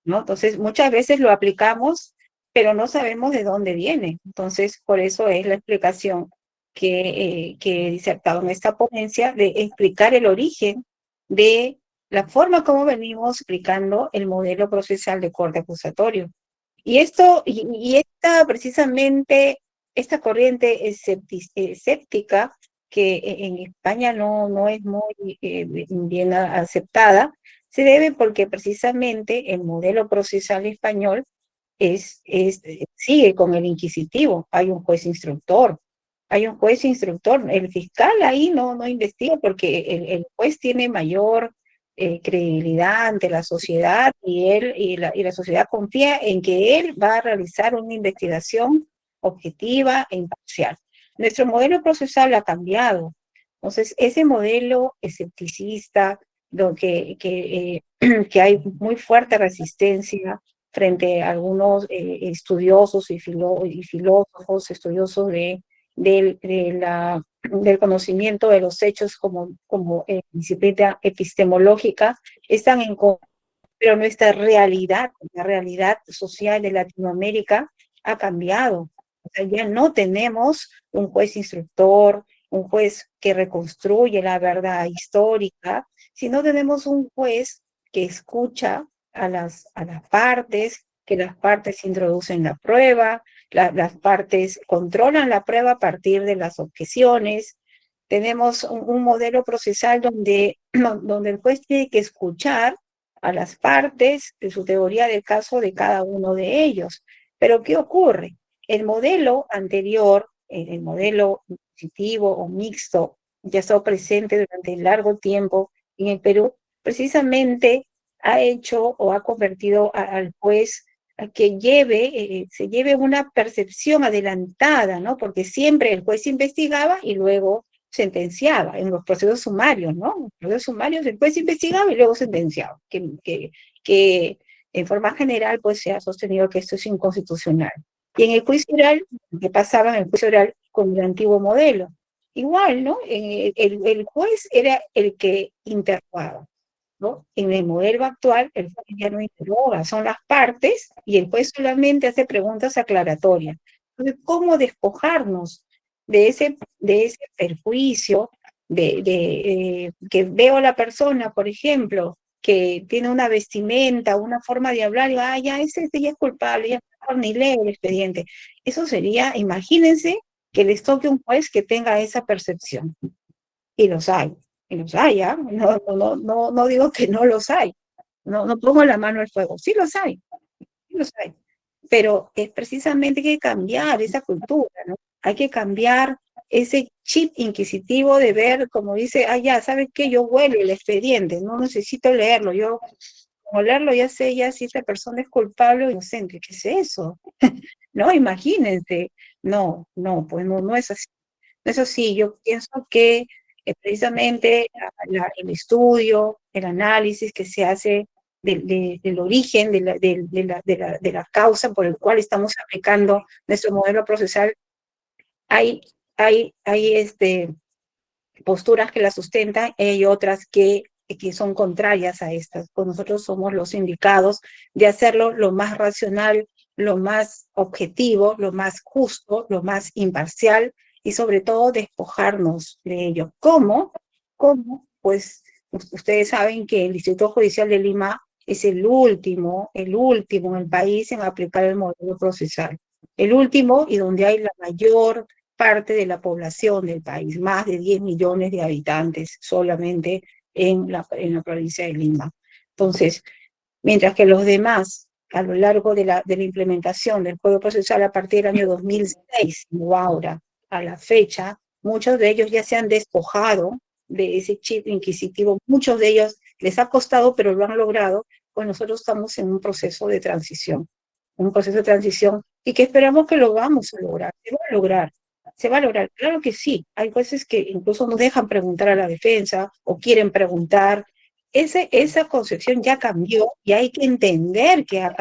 ¿no? Entonces, muchas veces lo aplicamos, pero no sabemos de dónde viene. Entonces, por eso es la explicación que he disertado en esta ponencia, de explicar el origen de la forma como venimos explicando el modelo procesal de corte acusatorio. Y esta precisamente, esta corriente escéptica, que en España no es muy bien aceptada, se debe porque precisamente el modelo procesal español sigue con el inquisitivo. Hay un juez instructor, el fiscal ahí no investiga porque el juez tiene mayor credibilidad ante la sociedad y la sociedad confía en que él va a realizar una investigación objetiva e imparcial. Nuestro modelo procesal ha cambiado. Entonces, ese modelo escepticista, que hay muy fuerte resistencia frente a algunos estudiosos y filósofos, estudiosos del conocimiento de los hechos como disciplina epistemológica, están en contra, pero nuestra realidad, la realidad social de Latinoamérica ha cambiado. O sea, ya no tenemos un juez instructor, un juez que reconstruye la verdad histórica, sino tenemos un juez que escucha a las partes, que las partes introducen la prueba, las partes controlan la prueba a partir de las objeciones. Tenemos un modelo procesal donde el juez tiene que escuchar a las partes de su teoría del caso de cada uno de ellos. Pero ¿qué ocurre? El modelo anterior, el modelo positivo o mixto, ya ha estado presente durante largo tiempo en el Perú, precisamente ha hecho o ha convertido al juez a que se lleve una percepción adelantada, ¿no? Porque siempre el juez investigaba y luego sentenciaba en los procesos sumarios, ¿no? En los procesos sumarios el juez investigaba y luego sentenciaba, que en forma general pues se ha sostenido que esto es inconstitucional. Y en el juicio oral, ¿qué pasaba en el juicio oral con el antiguo modelo? Igual, ¿no? El juez era el que interrogaba, ¿no? En el modelo actual, el juez ya no interroga, son las partes y el juez solamente hace preguntas aclaratorias. Entonces, ¿cómo despojarnos de ese perjuicio que veo a la persona, por ejemplo, que tiene una vestimenta, una forma de hablar, y ya ese ya es culpable, ya mejor ni lee el expediente. Eso sería, imagínense que les toque un juez que tenga esa percepción. Y los hay, ¿ah? No digo que no los hay. No pongo la mano al fuego. Sí los hay. Pero es precisamente que hay que cambiar esa cultura, ¿no? Hay que cambiar ese chip inquisitivo de ver, como dice, ya, ¿sabes qué? Yo huelo el expediente, no necesito leerlo. Yo, como leerlo, ya sé ya si esta persona es culpable o inocente. ¿Qué es eso? No, imagínense. Pues no es así. Eso sí, yo pienso que precisamente el estudio, el análisis que se hace del origen, de la causa por el cual estamos aplicando nuestro modelo procesal, hay, hay posturas que la sustentan y hay otras que son contrarias a estas. Pues nosotros somos los indicados de hacerlo lo más racional, lo más objetivo, lo más justo, lo más imparcial y sobre todo despojarnos de ello. ¿Cómo? ¿Cómo? Pues ustedes saben que el Distrito Judicial de Lima es el último en el país en aplicar el modelo procesal. El último y donde hay la mayor parte de la población del país, más de 10 millones de habitantes solamente en la provincia de Lima. Entonces, mientras que los demás, a lo largo de la implementación del Código Procesal a partir del año 2006, o ahora, a la fecha, muchos de ellos ya se han despojado de ese chip inquisitivo, muchos de ellos les ha costado, pero lo han logrado, pues nosotros estamos en un proceso de transición y que esperamos que lo vamos a lograr, se va a lograr, claro que sí, hay jueces que incluso no dejan preguntar a la defensa o quieren preguntar, esa concepción ya cambió y hay que entender que ha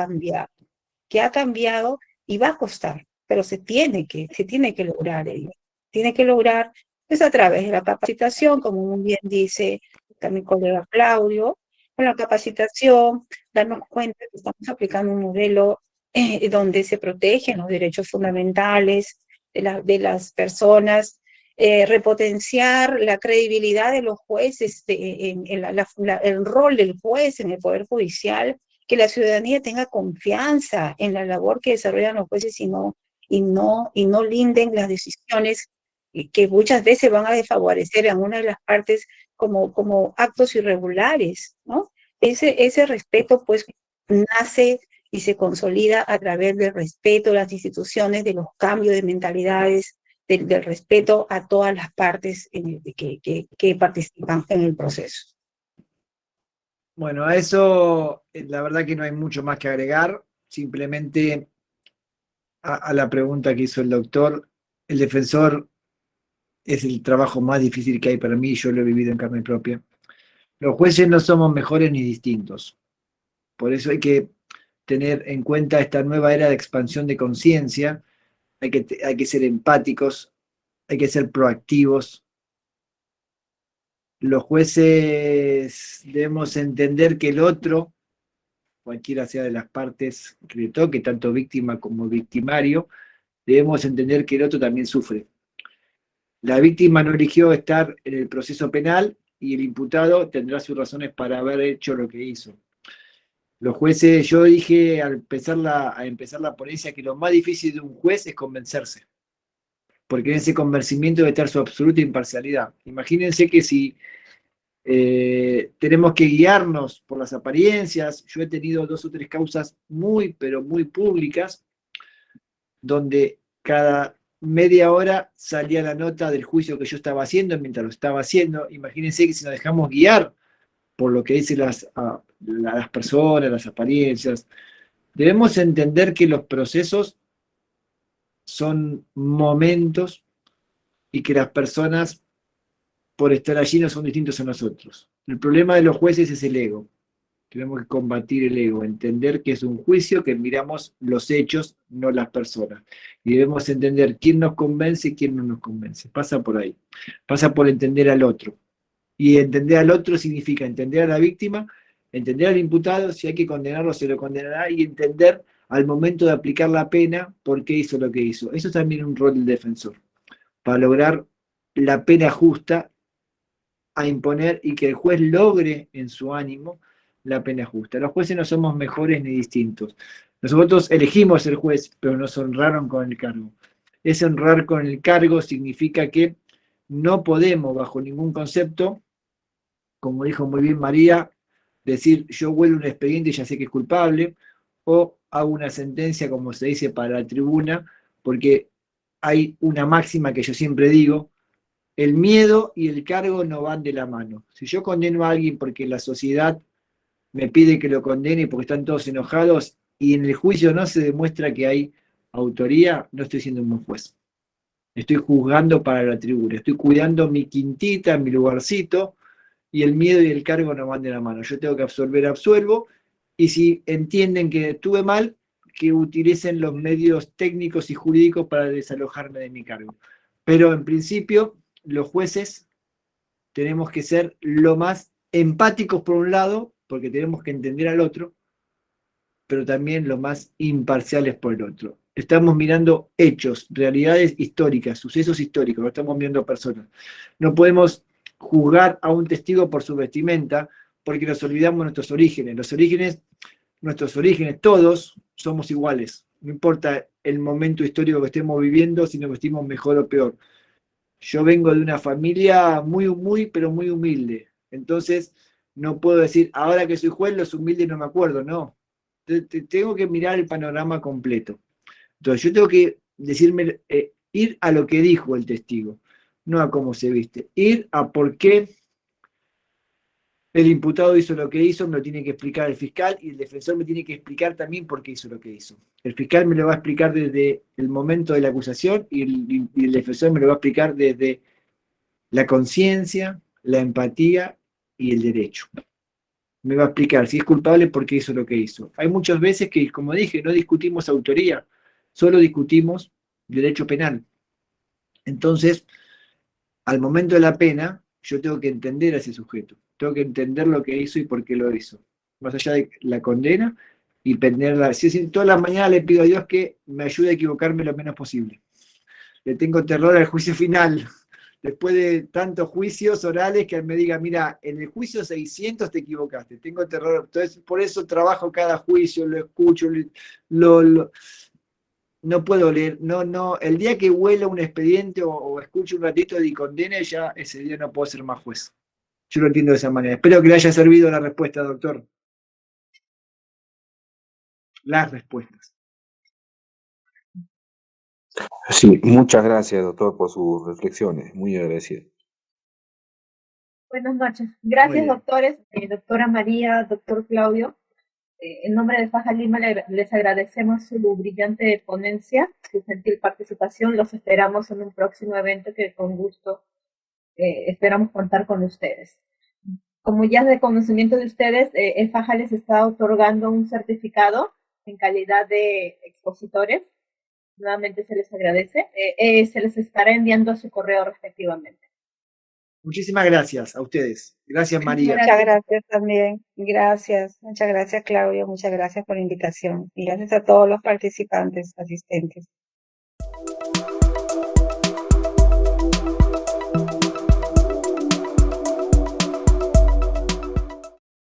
cambiado y va a costar, pero se tiene que lograr ello, tiene que lograr pues a través de la capacitación, como muy bien dice también mi colega Claudio, con la capacitación, darnos cuenta que estamos aplicando un modelo donde se protegen los derechos fundamentales de las personas, repotenciar la credibilidad de los jueces, el rol del juez en el Poder Judicial, que la ciudadanía tenga confianza en la labor que desarrollan los jueces y no linden las decisiones que muchas veces van a desfavorecer a una de las partes como actos irregulares, ¿no? Ese respeto, pues, nace y se consolida a través del respeto a las instituciones, de los cambios de mentalidades, del respeto a todas las partes que participan en el proceso. Bueno, a eso la verdad que no hay mucho más que agregar, simplemente a la pregunta que hizo el doctor, el defensor es el trabajo más difícil que hay para mí, yo lo he vivido en carne propia. Los jueces no somos mejores ni distintos, por eso hay que tener en cuenta esta nueva era de expansión de conciencia, hay que ser empáticos, hay que ser proactivos. Los jueces debemos entender que el otro, cualquiera sea de las partes que le toque, tanto víctima como victimario, debemos entender que el otro también sufre. La víctima no eligió estar en el proceso penal y el imputado tendrá sus razones para haber hecho lo que hizo. Los jueces, yo dije al empezar la ponencia que lo más difícil de un juez es convencerse, porque en ese convencimiento debe estar su absoluta imparcialidad. Imagínense que si tenemos que guiarnos por las apariencias, yo he tenido 2 o 3 causas muy, pero muy públicas, donde cada media hora salía la nota del juicio que yo estaba haciendo mientras lo estaba haciendo. Imagínense que si nos dejamos guiar por lo que dicen las personas, las apariencias, debemos entender que los procesos son momentos y que las personas, por estar allí, no son distintos a nosotros. El problema de los jueces es el ego. Tenemos que combatir el ego, entender que es un juicio, que miramos los hechos, no las personas. Y debemos entender quién nos convence y quién no nos convence. Pasa por ahí. Pasa por entender al otro. Y entender al otro significa entender a la víctima, entender al imputado, si hay que condenarlo, se lo condenará, y entender al momento de aplicar la pena por qué hizo lo que hizo. Eso es también un rol del defensor, para lograr la pena justa a imponer y que el juez logre en su ánimo la pena justa. Los jueces no somos mejores ni distintos. Nosotros elegimos ser juez, pero nos honraron con el cargo. Ese honrar con el cargo significa que no podemos, bajo ningún concepto, como dijo muy bien María, decir yo huelo un expediente y ya sé que es culpable, o hago una sentencia, como se dice, para la tribuna, porque hay una máxima que yo siempre digo: el miedo y el cargo no van de la mano. Si yo condeno a alguien porque la sociedad me pide que lo condene porque están todos enojados y en el juicio no se demuestra que hay autoría, no estoy siendo un buen juez. Estoy juzgando para la tribuna, estoy cuidando mi quintita, mi lugarcito, y el miedo y el cargo no van de la mano. Yo tengo que absorber, absuelvo, y si entienden que estuve mal, que utilicen los medios técnicos y jurídicos para desalojarme de mi cargo. Pero en principio, los jueces tenemos que ser lo más empáticos por un lado, porque tenemos que entender al otro, pero también lo más imparciales por el otro. Estamos mirando hechos, realidades históricas, sucesos históricos, no estamos mirando personas. No podemos juzgar a un testigo por su vestimenta porque nos olvidamos nuestros orígenes. Nuestros orígenes, todos somos iguales. No importa el momento histórico que estemos viviendo, si nos vestimos mejor o peor. Yo vengo de una familia pero muy humilde. Entonces, no puedo decir, ahora que soy juez, los humildes no me acuerdo, no. Tengo que mirar el panorama completo. Entonces, yo tengo que decirme, ir a lo que dijo el testigo, no a cómo se viste. Ir a por qué el imputado hizo lo que hizo, me lo tiene que explicar el fiscal, y el defensor me tiene que explicar también por qué hizo lo que hizo. El fiscal me lo va a explicar desde el momento de la acusación y el defensor me lo va a explicar desde la conciencia, la empatía y el derecho. Me va a explicar si es culpable por qué hizo lo que hizo. Hay muchas veces que, como dije, no discutimos autoría, solo discutimos derecho penal. Entonces, al momento de la pena, yo tengo que entender a ese sujeto, tengo que entender lo que hizo y por qué lo hizo. Más allá de la condena y penderla. Si todas las mañanas le pido a Dios que me ayude a equivocarme lo menos posible. Le tengo terror al juicio final. Después de tantos juicios orales, que me diga, mira, en el juicio 600 te equivocaste, tengo terror. Entonces, por eso trabajo cada juicio, lo escucho, no puedo leer, no, el día que huela un expediente o escucho un ratito de condena, ya ese día no puedo ser más juez. Yo lo entiendo de esa manera. Espero que le haya servido la respuesta, doctor. Las respuestas. Sí, muchas gracias, doctor, por sus reflexiones. Muy agradecido. Buenas noches. Gracias, doctores, doctora María, doctor Claudio. En nombre de Faja Lima les agradecemos su brillante ponencia, su gentil participación. Los esperamos en un próximo evento que con gusto esperamos contar con ustedes. Como ya es de conocimiento de ustedes, el Faja les está otorgando un certificado en calidad de expositores. Nuevamente se les agradece. Se les estará enviando a su correo respectivamente. Muchísimas gracias a ustedes. Gracias, María. Muchas gracias también. Gracias. Muchas gracias, Claudio. Muchas gracias por la invitación. Y gracias a todos los participantes, asistentes.